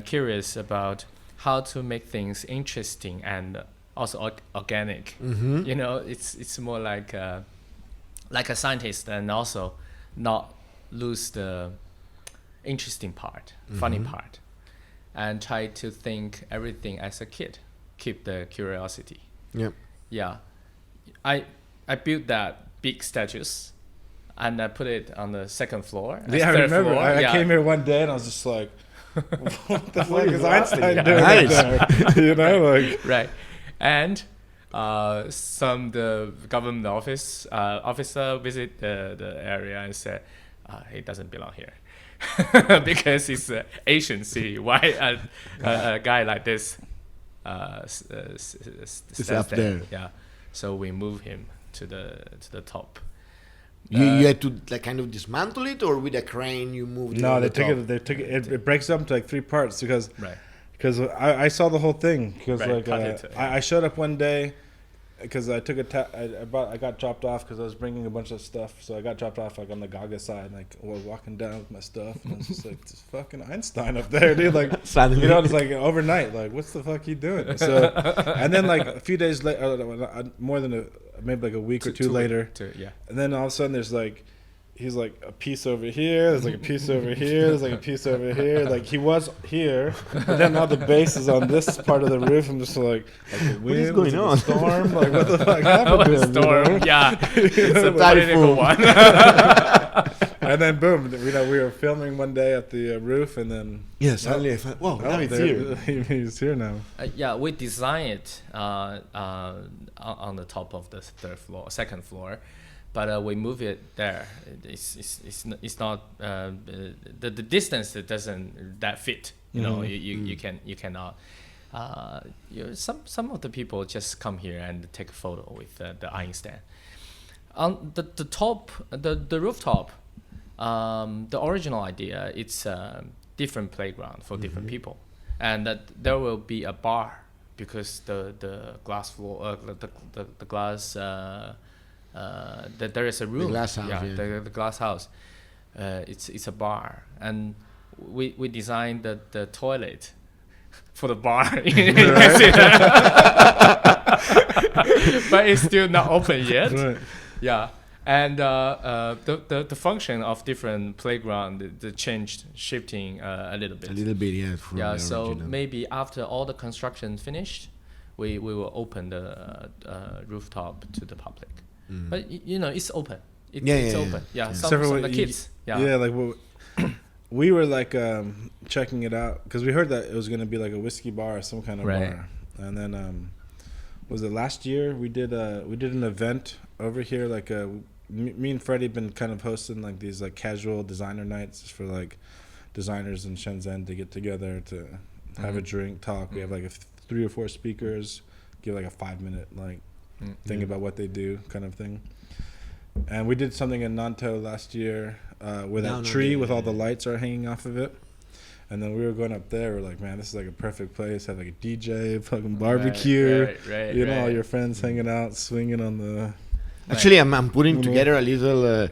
curious about how to make things interesting and also organic. You know, it's more like a scientist, and also not lose the interesting part, funny part, and try to think everything as a kid, keep the curiosity. Yeah, I built that big statues, and I put it on the second floor. Yeah, I remember. I came here one day and I was just like, "What the fuck is Einstein doing there?" You know, like right. And the government officer visit the area and said, "He doesn't belong here." Because it's an Asian city. Why a guy like this is up there? Yeah, so we move him to the top. You had to like kind of dismantle it, or with a crane you moved? No, they took it. They took it. It breaks up into like 3 parts because I saw the whole thing because I showed up one day. Because I took I got dropped off because I was bringing a bunch of stuff. So I got dropped off like on the Gaga side, like walking down with my stuff. And I was just like, "This fucking Einstein up there, dude!" Like, you know, it's like overnight. Like, what's the fuck he doing? So, and then like a few days later, maybe like a week or two later, and then all of a sudden there's like. He's like a piece over here. There's like a piece over here. There's like a piece over here. Like he was here, but then now the base is on this part of the roof. I'm just like the wind, what is going on? Storm? Like what the fuck happened to him? Storm? You know? Yeah, it's a political one. And then boom, we were filming one day at the roof, and then suddenly I found, now he's here. He's here now. We designed it on the top of the second floor. But we move it there. It's not the distance that doesn't that fit. You know, you cannot. Some of the people just come here and take a photo with the Einstein. On the top, the rooftop, the original idea, it's a different playground for different people, and that there will be a bar because the glass floor, the glass. That there is a room. The glass house. The glass house. It's a bar, and we designed the toilet for the bar. But it's still not open yet. Right. Yeah, and the function of different playground the changed, shifting a little bit. A little bit, yeah. Yeah, so original. Maybe after all the construction finished, we will open the rooftop to the public. But you know, it's open. It's open. Yeah, some of the kids. Yeah, like we were like checking it out because we heard that it was gonna be like a whiskey bar or some kind of bar. And then was it last year we did an event over here, like me and Freddie been kind of hosting like these like casual designer nights for like designers in Shenzhen to get together to have a drink, talk. We have like 3 or 4 speakers, give like a 5-minute like thing about what they do kind of thing. And we did something in Nantou last year where that tree with all the lights are hanging off of it. And then we were going up there. We're like, man, this is like a perfect place. Have like a DJ, fucking barbecue. You know, all your friends hanging out, swinging on the. Actually, I'm putting together a little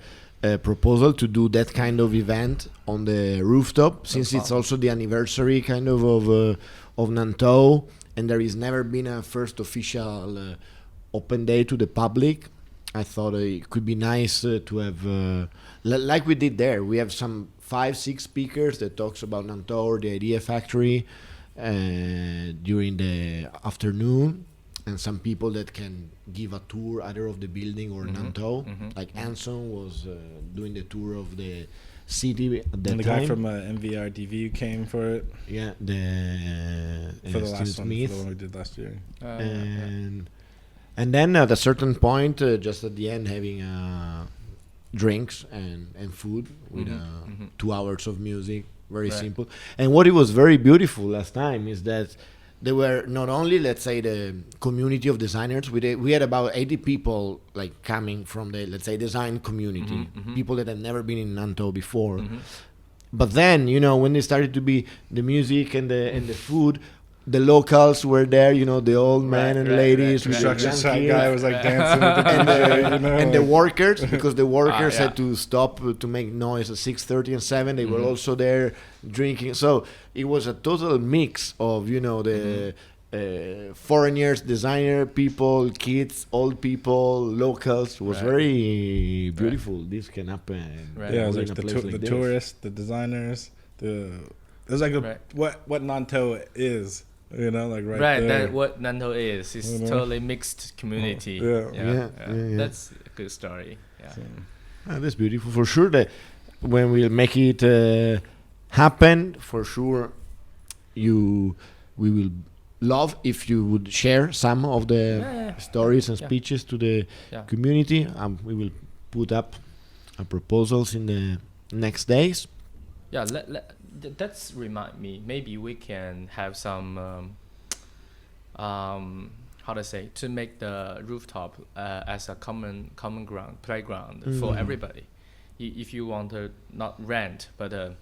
proposal to do that kind of event on the rooftop, since it's also the anniversary kind of Nantou, and there has never been a first official open day to the public. I thought it could be nice to have, like we did there. We have some 5-6 speakers that talks about Nantou or the Idea Factory during the afternoon, and some people that can give a tour either of the building or Nantou. Like Anson was doing the tour of the city at that time. And the guy from MVRDV came for it. Yeah, for the last one, Smith. for the one we did last year. And then at a certain point, just at the end, having drinks and food with 2 hours of music, very simple. And what it was very beautiful last time is that there were not only, let's say, the community of designers. We had about 80 people like coming from the, let's say, design community, people that had never been in Nantou before. But then, you know, when it started to be the music and the food, the locals were there, you know, the old men and ladies. The construction site guy was like dancing with the and the workers, because the workers had to stop to make noise at 6:30 and 7. They were also there drinking. So it was a total mix of, you know, the foreigners, designer people, kids, old people, locals. It was very beautiful. This can happen. Yeah, it was like the tourists, the designers. It was like what Nantou is. You know, like there. That what Nantou is. It's totally mixed community. Yeah. That's a good story. Yeah. So, that's beautiful for sure. That when we'll make it happen, for sure, we will love if you would share some of the stories and speeches to the community. We will put up proposals in the next days. Yeah, that's remind me. Maybe we can have some, how to say, to make the rooftop as a common ground, playground for everybody. If you want to not rent, but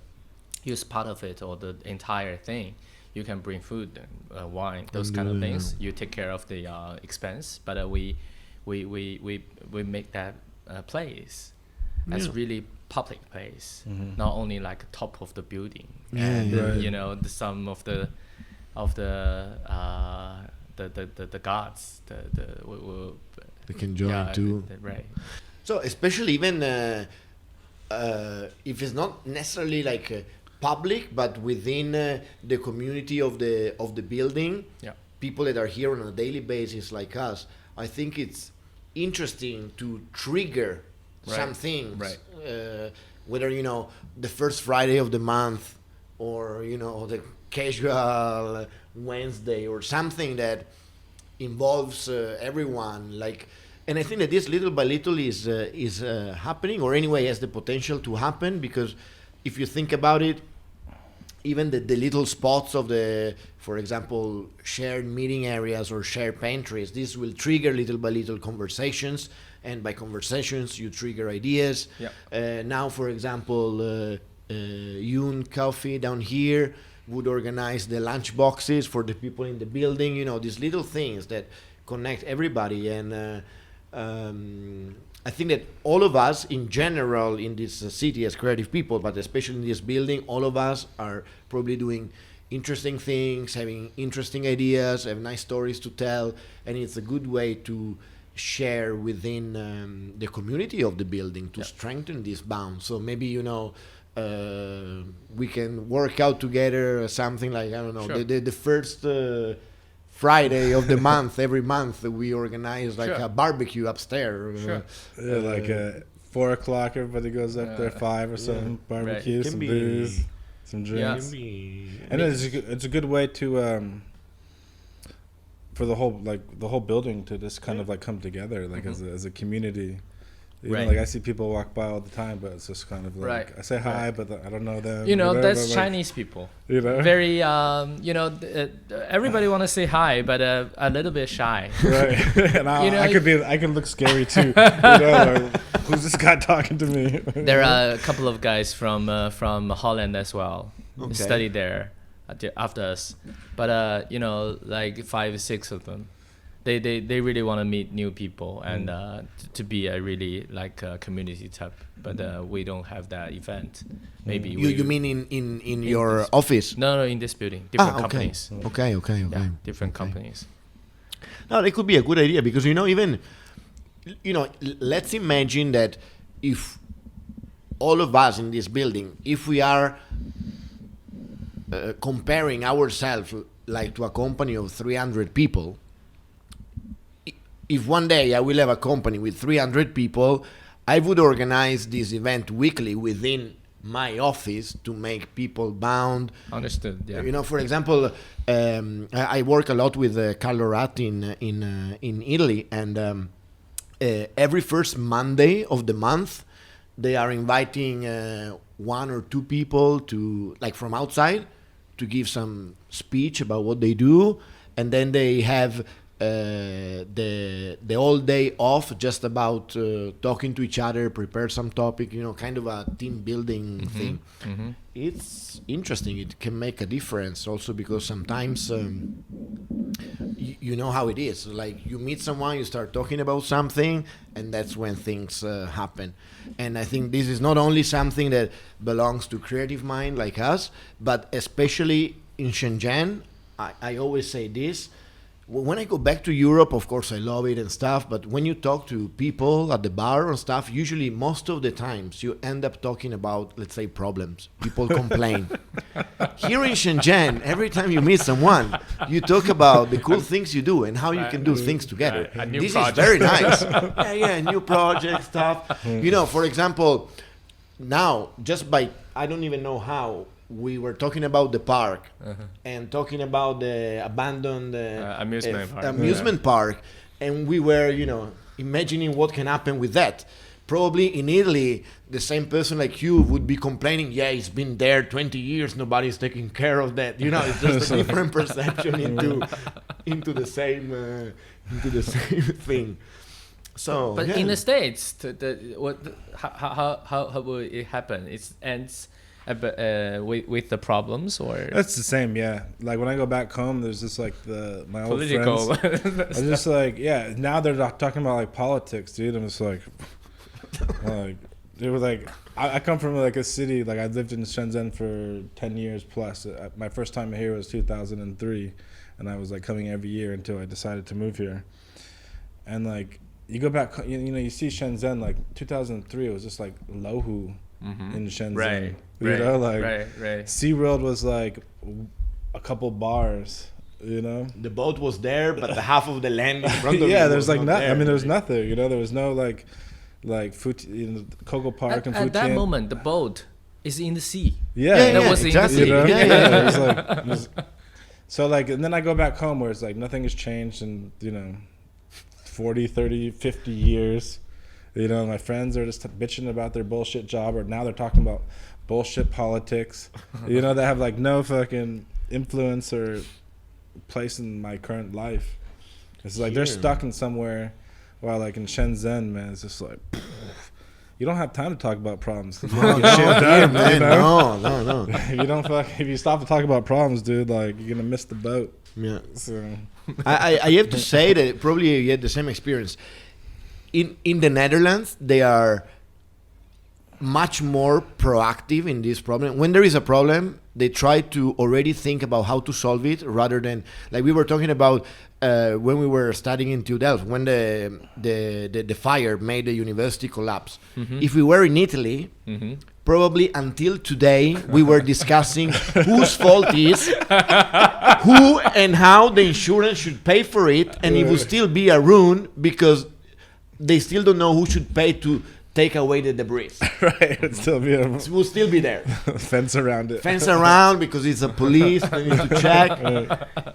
use part of it or the entire thing, you can bring food, wine, those kind of things. You take care of the expense, but we make that place as really public place, not only like top of the building, and you know, some of the guards, they can join too. So especially even if it's not necessarily like public, but within the community of the building, people that are here on a daily basis like us, I think it's interesting to trigger some things, whether, you know, the first Friday of the month, or, you know, the casual Wednesday, or something that involves everyone. Like, and I think that this little by little is happening, or anyway has the potential to happen, because if you think about it, even the little spots of the, for example, shared meeting areas or shared pantries, this will trigger little by little conversations. And by conversations, you trigger ideas. Now, for example, Yun Coffee down here would organize the lunch boxes for the people in the building. You know, these little things that connect everybody. And I think that all of us, in general, in this city as creative people, but especially in this building, all of us are probably doing interesting things, having interesting ideas, have nice stories to tell. And it's a good way to share within the community of the building to strengthen this bond. So maybe, you know, we can work out together something like, I don't know, the first Friday of the month, every month we organize like a barbecue upstairs. Like 4 o'clock, everybody goes up there, 5 or something, barbecue, some booze, some drinks. And it's a good way to for the whole building to just kind of like come together, like as a community. You know, like I see people walk by all the time, but it's just kind of like I say hi, but I don't know them. You know, that's Chinese people. You know, very you know, everybody want to say hi, but a little bit shy. Right. And I could look scary too. You know, like, who's this guy talking to me? There are a couple of guys from Holland as well. Studied there after us, but you know, like 5 or 6 of them. They really want to meet new people and to be a really like a community type. But we don't have that event. Maybe you mean in your office? No, in this building, different companies. Okay. Yeah, different companies. No, that could be a good idea because let's imagine that if all of us in this building, if we are comparing ourselves like to a company of 300 people, if one day I will have a company with 300 people, I would organize this event weekly within my office to make people bound. Understood. Yeah. For example, I work a lot with Carlo Ratti in Italy, and every first Monday of the month, they are inviting one or two people to, like, from outside, to give some speech about what they do, and then they have the whole day off just about talking to each other, prepare some topic, kind of a team building thing. Mm-hmm. It's interesting. It can make a difference also because sometimes you know how it is. Like you meet someone, you start talking about something, and that's when things happen. And I think this is not only something that belongs to creative mind like us, but especially in Shenzhen. I always say this. When I go back to Europe, of course, I love it and stuff. But when you talk to people at the bar and stuff, usually most of the times you end up talking about, let's say, problems. People complain. Here in Shenzhen, every time you meet someone, you talk about the cool things you do and how you can do things together. This is very nice. New project stuff. For example, now, just by, I don't even know how, we were talking about the park and talking about the abandoned amusement park. And we were, imagining what can happen with that. Probably in Italy, the same person like you would be complaining, it's been there 20 years, nobody's taking care of that. It's just a different perception into the same thing. So, but in the States, how will it happen? It ends with the problems, or that's the same. Like when I go back home, there's just like my old political friends. I'm just like, now they're talking about like politics, dude. I'm just like they were like, I come from like a city, like I lived in Shenzhen for 10 years plus. My first time here was 2003, and I was like coming every year until I decided to move here. And like you go back, you see Shenzhen, like 2003, it was just like Lohu in Shenzhen. Right. Right. SeaWorld was like a couple bars, The boat was there, but the half of the land in front of it there's like nothing. I mean, there was nothing. There was no like Coco Park and Futian. At that moment, the boat is in the sea. That was exactly. In the sea. It was so like, and then I go back home where it's like nothing has changed in 40, 30, 50 years. My friends are just bitching about their bullshit job, or now they're talking about bullshit politics, that have like no fucking influence or place in my current life. It's like they're stuck in somewhere, while like in Shenzhen, man, it's just like you don't have time to talk about problems. No. If you stop to talk about problems, dude, like you're gonna miss the boat. Yeah. So I have to say that probably you had the same experience. In the Netherlands, they are much more proactive in this problem. When there is a problem, they try to already think about how to solve it, rather than, like we were talking about when we were studying in TU Delft, when the fire made the university collapse. If we were in Italy, probably until today we were discussing whose fault is, who and how the insurance should pay for it, and it will still be a ruin because they still don't know who should pay to take away the debris. Right, it will still be there. Fence around it. Fence around because it's a police. They need to check.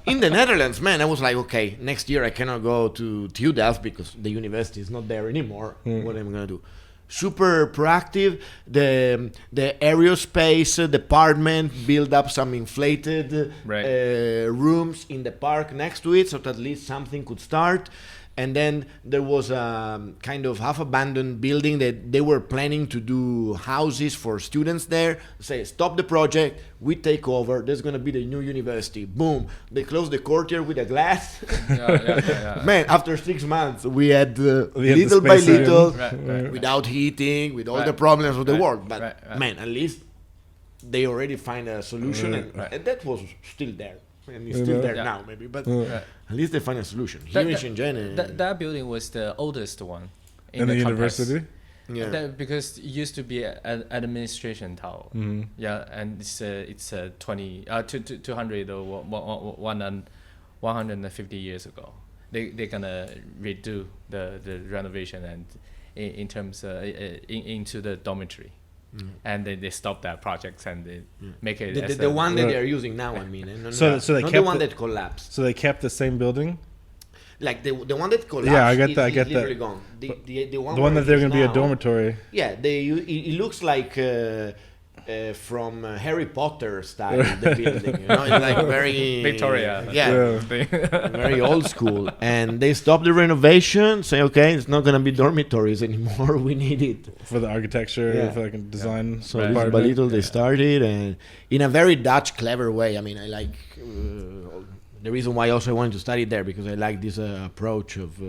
In the Netherlands, man, I was like, okay, next year I cannot go to TU Delft because the university is not there anymore. What am I gonna do? Super proactive. The aerospace department built up some inflated rooms in the park next to it, so that at least something could start. And then there was a kind of half-abandoned building that they were planning to do houses for students there. Say, stop the project, we take over, there's going to be the new university. Boom. They closed the courtyard with a glass. Man, after 6 months, we had little by little, without heating, with all the problems of the world. But man, at least they already find a solution, and that was still there. And it's still there now, maybe, but at least they find a solution. Here in Shenzhen, that building was the oldest one in the university. Yeah, because it used to be an administration tower. Yeah, and it's 200 or 150 years ago. They're gonna redo the renovation and in terms into the dormitory. And then they stop that project and they make it the one that they are using now. I mean, so they not kept the one that collapsed. So they kept the same building. Like the one that collapsed. Yeah, I get that. I get literally that. Gone. The one that they're going to be a dormitory. Yeah, it looks like from Harry Potter style the building. You know, it's like very Victoria. Yeah. Very old school. And they stopped the renovation. Say, okay, it's not going to be dormitories anymore. We need it for the architecture, for like design. So little by little they started, and in a very Dutch clever way. I mean, I like the reason why also I wanted to study there, because I like this approach of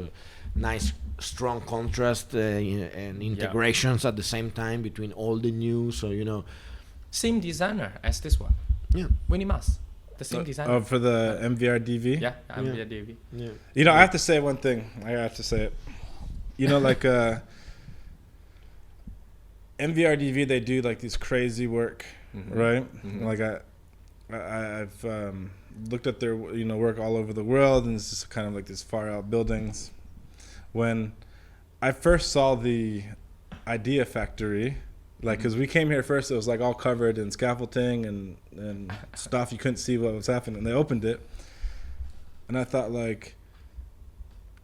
nice strong contrast and integrations at the same time between old and new. So same designer as this one. Yeah, Winnie Mas, the same designer. Oh, for the MVRDV. Yeah, MVRDV. Yeah. I have to say one thing. I have to say it. Like MVRDV, they do like these crazy work, right? Like I've looked at their work all over the world, and it's just kind of like these far out buildings. When I first saw the Idea Factory, like, because we came here first, it was like all covered in scaffolding and stuff, you couldn't see what was happening. And they opened it, and I thought, like,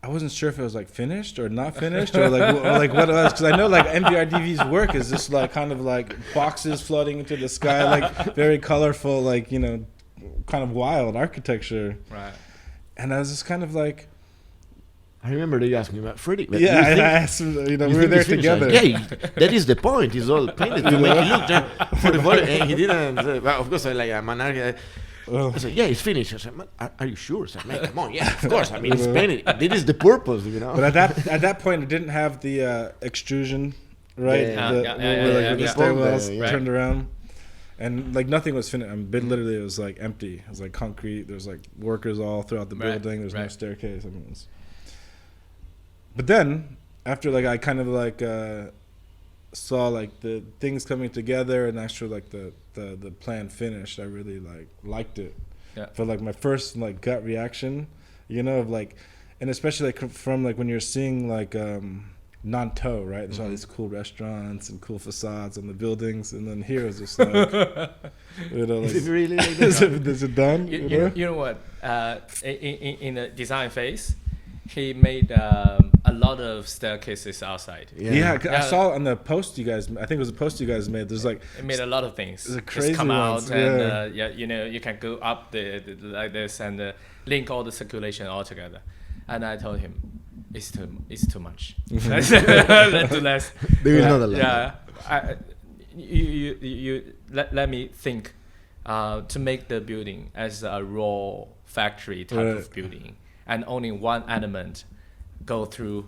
I wasn't sure if it was like finished or not finished or like what it was, because I know like MVRDV's work is just like kind of like boxes floating into the sky, like very colorful, like kind of wild architecture. Right. And I was just kind of like, I remember they asked me about Freddy. Yeah, I asked, we were there together. Yeah, that is the point. It's all painted to make it look for the volume. And he didn't. Well, of course, I'm an architect. I said, yeah, it's finished. I said, are you sure? I said, man, come on. Yeah, of course. I mean, it's painted. This is the purpose, But at that point, it didn't have the extrusion, right? Where the stairwells turned around. And like nothing was finished. I mean, literally, it was like empty. It was like concrete. There was like workers all throughout the building. There's no staircase. I mean, it was. But then after like I kind of like saw like the things coming together and actually like the plan finished, I really liked it. Yeah. For like my first like gut reaction, of like, and especially like from like when you're seeing like Nantou, right? There's all these cool restaurants and cool facades on the buildings, and then here it's just like, like is it really like is it done? You know what? In the design phase, he made a lot of staircases outside. Yeah, I saw on the post you guys. I think it was a post you guys made. There's like it made a lot of things. There's crazy just come ones. out and you can go up the like this and link all the circulation all together. And I told him, it's too much. Let's do less. There is not a lot. Yeah, you let me think to make the building as a raw factory type of building. And only one element go through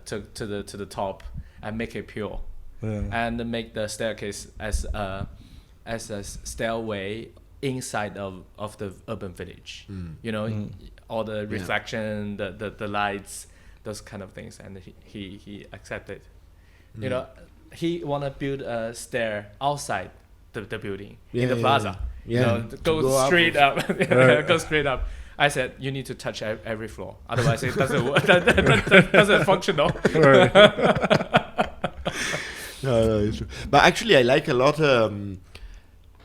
to the top and make it pure, and make the staircase as a stairway inside of the urban village. All the reflection, the lights, those kind of things, and he accepted. He wanna build a stair outside the building in the plaza. Go straight up. Go straight up. I said, you need to touch every floor. Otherwise, it doesn't work. That doesn't function. No, it's true. But actually, I like a lot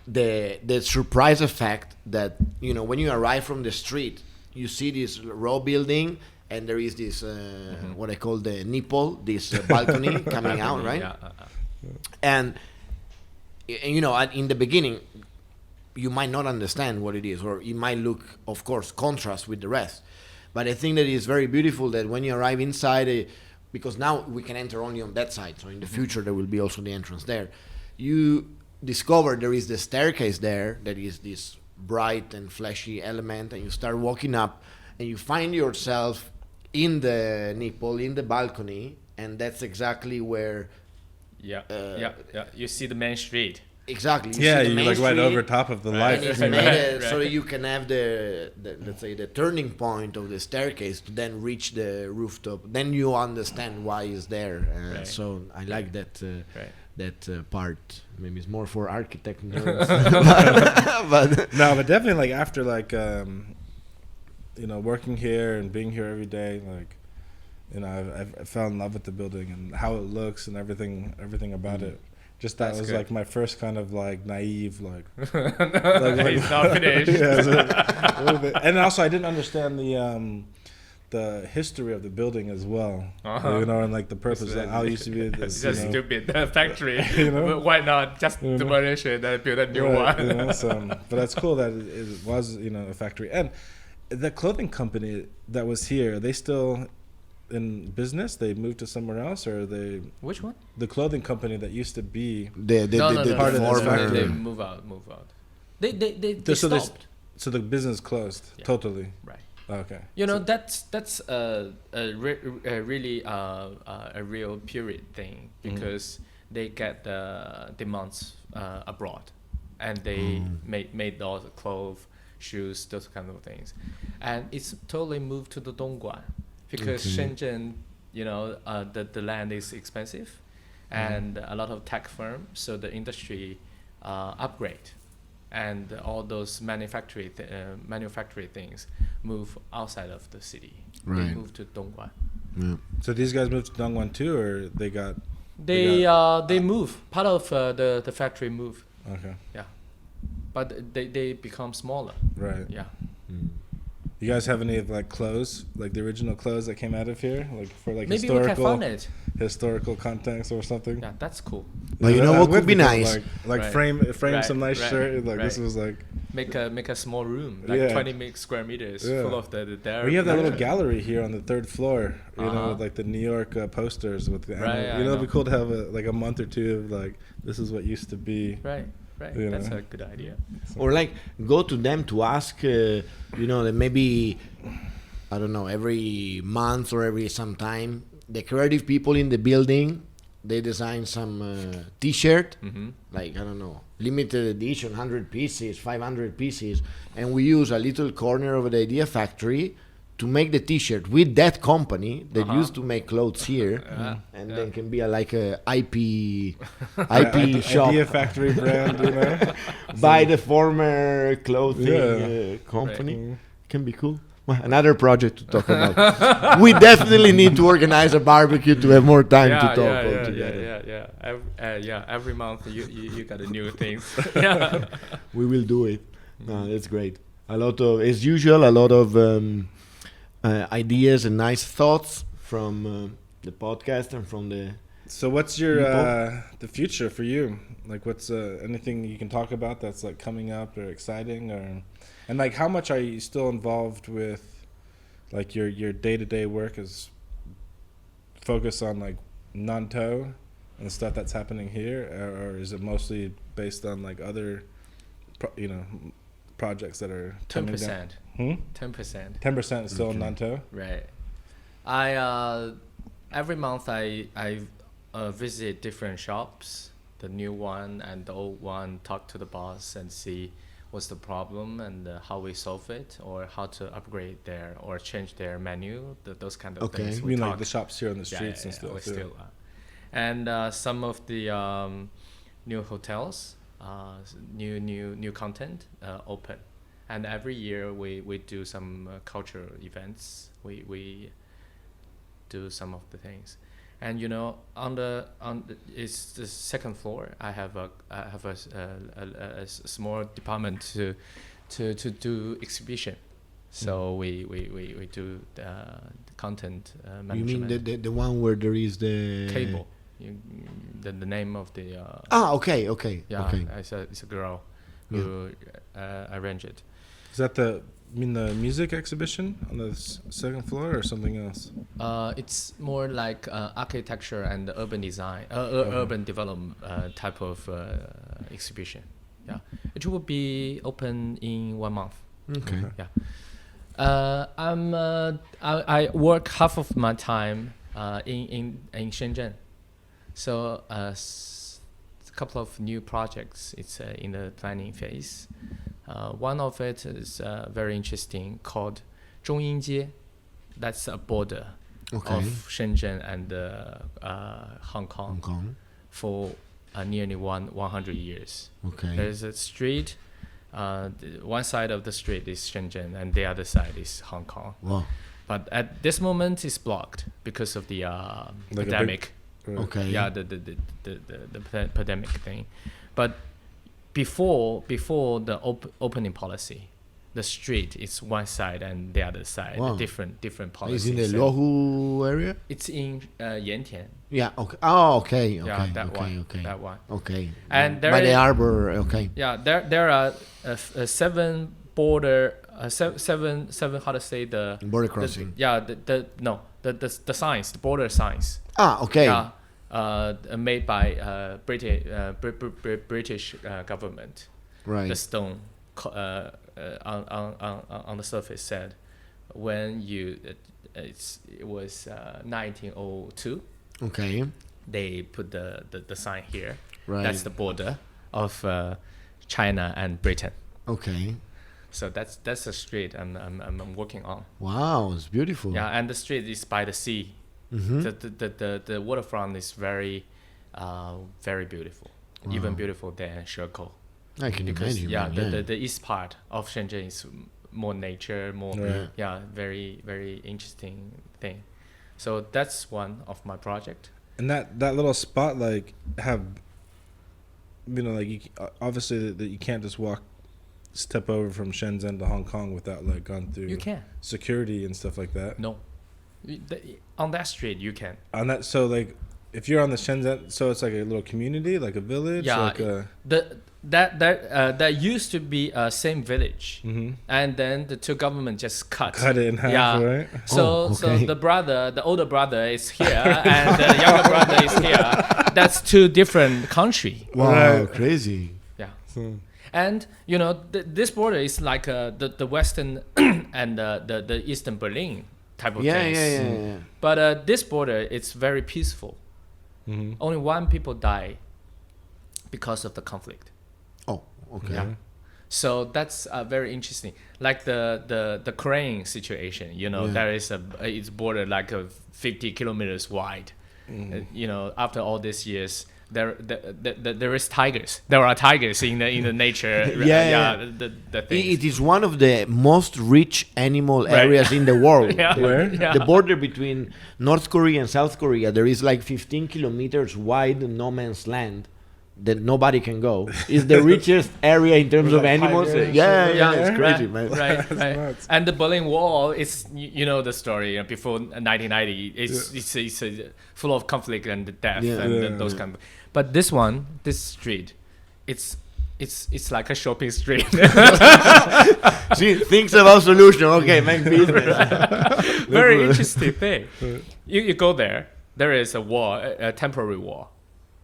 the surprise effect that, when you arrive from the street, you see this raw building, and there is this, what I call the nipple, this balcony coming out, right? And, in the beginning, you might not understand what it is, or it might look, of course, contrast with the rest. But I think that it's very beautiful that when you arrive inside, because now we can enter only on that side, so in the future there will be also the entrance there. You discover there is the staircase there that is this bright and flashy element, and you start walking up and you find yourself in the nipple, in the balcony, and that's exactly where you see the main street. Exactly. You're like right over top of the light. And it's made so that you can have the let's say the turning point of the staircase to then reach the rooftop. Then you understand why it's there. So I like that part. Maybe it's more for architect nerds. but definitely like after like working here and being here every day, like I fell in love with the building and how it looks and everything about it. Just that was good. Like my first kind of like naive like it's not finished. A little bit. And also I didn't understand the history of the building as well. And like the purpose that how it used to be this just stupid factory. Why not just demolish it and build a new one? But that's cool that it was a factory. And the clothing company that was here, are they still in business? They moved to somewhere else, or they? Which one? The clothing company that used to be the part of this factory. They move out. They stopped. So the business closed totally. Right. Okay. That's really a real period thing, because they get the demands abroad, and they made all the clothes, shoes, those kind of things, and it's totally moved to the Dongguan. Because Shenzhen, the land is expensive, and a lot of tech firms, so the industry upgrade, and all those manufacturing things move outside of the city. Right. They move to Dongguan. Yeah. So these guys moved to Dongguan too, or they move. Part of the factory moved. Okay. Yeah, but they become smaller. Right. Yeah. You guys have any of like clothes, like the original clothes that came out of here, like for like maybe historical context or something? Yeah, that's cool. Well, what would be nice? Frame some nice shirt. Like this was like make a small room, like 20 square meters, full of the. We have that little gallery here on the third floor, with like the New York posters with the. It'd be cool to have a month or two of like this is what used to be. Right. That's a good idea. Or like go to them to ask, that maybe, I don't know, every month or every some time, the creative people in the building, they design some T-shirt, like, I don't know, limited edition, 100 pieces, 500 pieces, and we use a little corner of the Idea Factory to make the T-shirt with that company that used to make clothes here, and then can be like a IP shop. Idea Factory brand, by the former clothing company. Can be cool. Well, another project to talk about. We definitely need to organize a barbecue to have more time to talk all together. Every month you got a new thing. We will do it. No, that's great. A lot of ideas and nice thoughts from the podcast and from the. So what's your the future for you? Like, what's anything you can talk about that's like coming up or exciting, and like how much are you still involved with, like your day-to-day work is focused on like Nantou and the stuff that's happening here, or is it mostly based on like other, projects that are 10%. 10%. 10% is still in Nantou. Right. I every month I visit different shops, the new one and the old one. Talk to the boss and see what's the problem and how we solve it, or how to upgrade or change their menu. Those kind of things. You mean like the shops here on the streets and stuff. Still, and some of the new hotels. New content open, and every year we do some cultural events. We do some of the things, and it's the second floor. I have a small department to do exhibition. So we do the content management. You mean the one where there is the table? The name of the okay. Yeah, okay. It's a girl who arranged it. Is that the You mean the music exhibition on the second floor or something else? It's more like architecture and urban design, urban development type of exhibition. Yeah, it will be open in 1 month. Okay. Yeah. I work half of my time in Shenzhen, so a couple of new projects. It's in the planning phase. One of it is very interesting, called Zhongyinjie. That's a border of Shenzhen and Hong Kong for nearly 100 years. Okay. There's a street. One side of the street is Shenzhen, and the other side is Hong Kong. Wow. But at this moment, it's blocked because of the pandemic. Okay. Yeah, the pandemic thing. But before the opening policy, the street is one side and the other side, different policies. It's in the Luohu area? It's in Yantian. Yeah, okay. Oh, okay. Yeah, that one. Okay. And by the harbor, okay. Yeah, there are seven border, seven, how to say the border crossing. The signs, the border signs. Ah, okay. Yeah, made by British government. Right. The stone on the surface said when it was 1902. Okay. They put the sign here. Right. That's the border of China and Britain. Okay. So that's a street I'm working on. Wow, it's beautiful. Yeah, and the street is by the sea. Mm-hmm. The waterfront is very beautiful. Wow. Even beautiful than Shekou. I can imagine. Yeah, the east part of Shenzhen is more nature, very very interesting thing. So that's one of my project. And that little spot, like, have, obviously that you can't just step over from Shenzhen to Hong Kong without like gone through. You can. Security and stuff like that. No, on that street you can. On that, so like, if you're on the Shenzhen, so it's like a little community, like a village. Yeah, like that used to be a same village, mm-hmm. and then the two government just cut it in half, right? So the older brother is here, and the younger brother is here. That's two different country. Wow, right. Crazy. Yeah. And this border is like the western and the eastern Berlin type of things. Yeah. But this border, it's very peaceful. Mm-hmm. Only one people die because of the conflict. Oh, okay. Yeah. So that's very interesting. Like the Korean situation, there is it's border like 50 kilometers wide. Mm-hmm. After all these years, there is tigers. There are tigers in the nature. The things. It is one of the most rich animal areas in the world. Where? The border between North Korea and South Korea, there is like 15 kilometers wide no man's land that nobody can go. It's the richest area in terms of animals. It's crazy, man. Right. And the Berlin Wall is, the story. Before 1990, it's full of conflict and death and those kind of. But this street, it's like a shopping street. See, thinks about solution. Okay, make business. Very interesting thing. You go there. There is a wall, a temporary wall.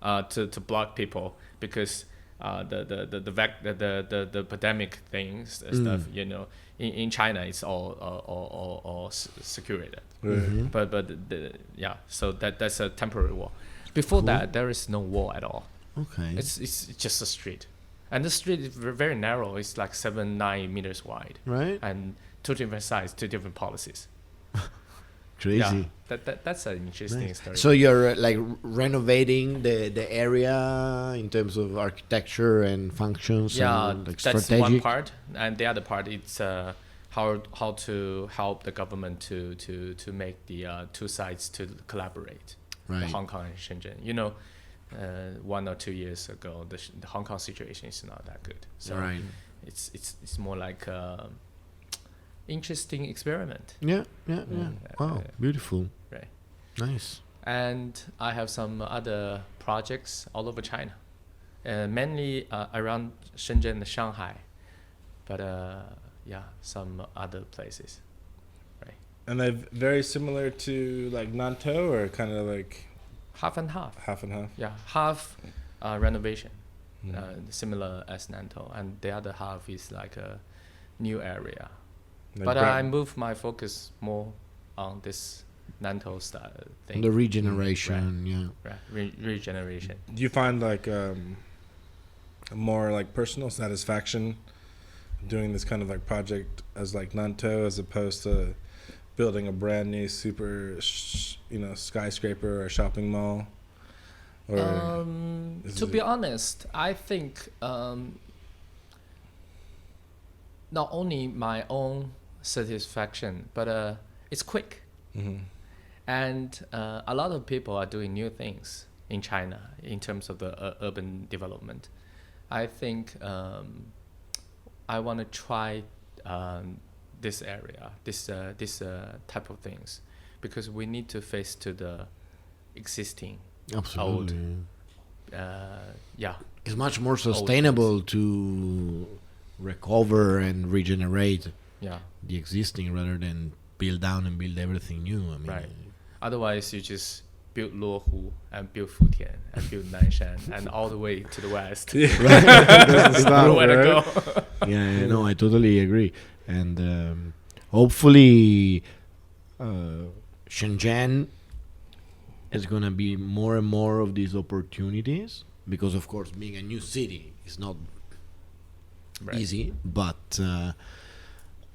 To block people because the pandemic things stuff in China it's all secured. Mm-hmm. But so that's a temporary wall. Before that there is no wall at all. Okay. It's just a street, and the street is very narrow. It's like 7-9 meters wide. Right. And two different sides, two different policies. Crazy. Yeah, that's an interesting story. So you're like renovating the area in terms of architecture and functions. Yeah, and, like, that's strategic. one part, and the other part it's how to help the government to make the two sides to collaborate. Right. Hong Kong and Shenzhen. 1 or 2 years ago, the Hong Kong situation is not that good. So right. It's more like. Interesting experiment. Yeah. Wow, beautiful. Right. Nice. And I have some other projects all over China, mainly around Shenzhen and Shanghai. But some other places, right? And they're very similar to like Nantou, or kind of like half and half. Half and half. Yeah, half renovation, similar as Nantou, and the other half is like a new area. Like but I moved my focus more on this Nantou style thing. The regeneration, Right, regeneration. Do you find like more like personal satisfaction doing this kind of like project as like Nantou, as opposed to building a brand new super skyscraper or shopping mall? Or to be honest, I think not only my own satisfaction, but it's quick. And a lot of people are doing new things in China in terms of the urban development. I think I want to try this area, this type of things, because we need to face to the existing old. It's much more sustainable to recover and regenerate the existing rather than build down and build everything new. I mean, right. Otherwise, you just build Luohu and build Futian and build Nanshan and all the way to the west. Nowhere to go. No, I totally agree. And hopefully, Shenzhen is going to be more and more of these opportunities, because, of course, being a new city is not easy. But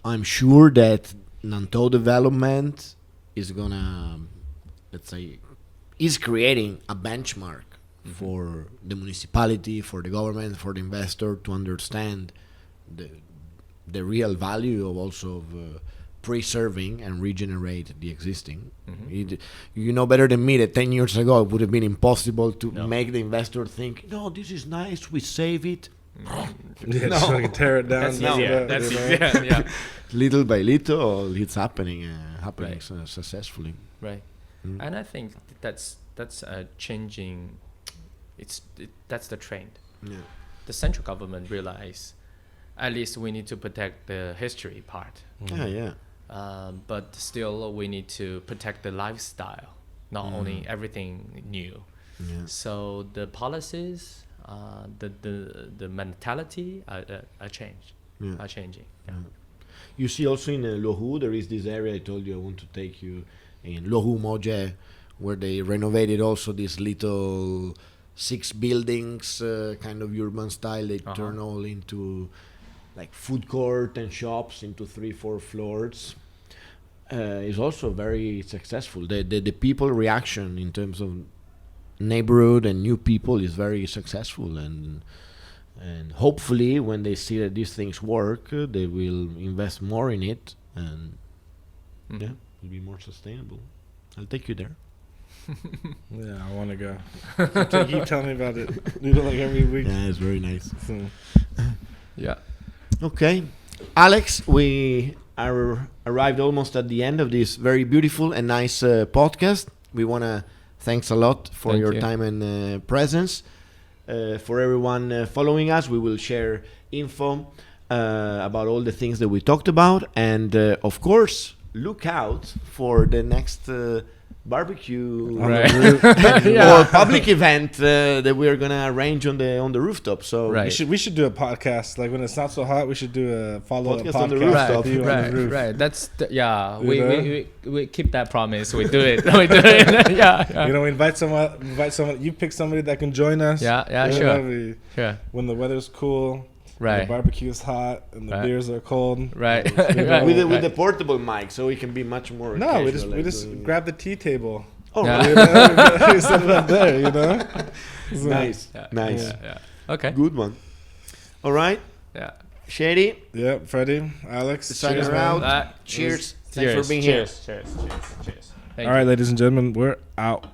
I'm sure that Nantou development is going to, let's say, is creating a benchmark for the municipality, for the government, for the investor to understand the real value of also of preserving and regenerate the existing. You know better than me that 10 years ago it would have been impossible to make the investor think, no, this is nice, we save it. Just like tear it down. That's easier. Little by little, it's happening successfully. Right. And I think that's changing. That's the trend. Yeah. The central government realize at least we need to protect the history part. But still we need to protect the lifestyle, not only everything new. So the policies, the mentality are changing. You see also in Luohu, there is this area I told you I want to take you in Luohu Moje, where they renovated also these little 6 buildings, kind of urban style. They turn all into like food court and shops into 3-4 floors. Is also very successful. The people reaction in terms of neighborhood and new people is very successful, and hopefully when they see that these things work, they will invest more in it, and it'll be more sustainable. I'll take you there. Yeah, I want to go. Keep telling me about it. Do it like every week. Yeah, it's very nice. Yeah. Okay, Alex, we are arrived almost at the end of this very beautiful and nice podcast. We want to thanks a lot for your time and presence. For everyone following us, we will share info about all the things that we talked about, and of course, look out for the next barbecue or public event that we are gonna arrange on the rooftop. So we should do a podcast. Like when it's not so hot, we should do a podcast on the rooftop. Right. That's we keep that promise. We do it. We do it. You know, we invite someone. You pick somebody that can join us. Sure. When the weather's cool. Right. The barbecue's hot and the beers are cold. Right. With the portable mic, so we can be much more. No, we just grab the tea table. Oh, we set it up there. You know. So, nice. Yeah. Okay. Good one. All right. Yeah. Shady. Yeah, Freddie, Alex. Signing out. Cheers. Thanks for being here. Cheers. All right, ladies and gentlemen, we're out.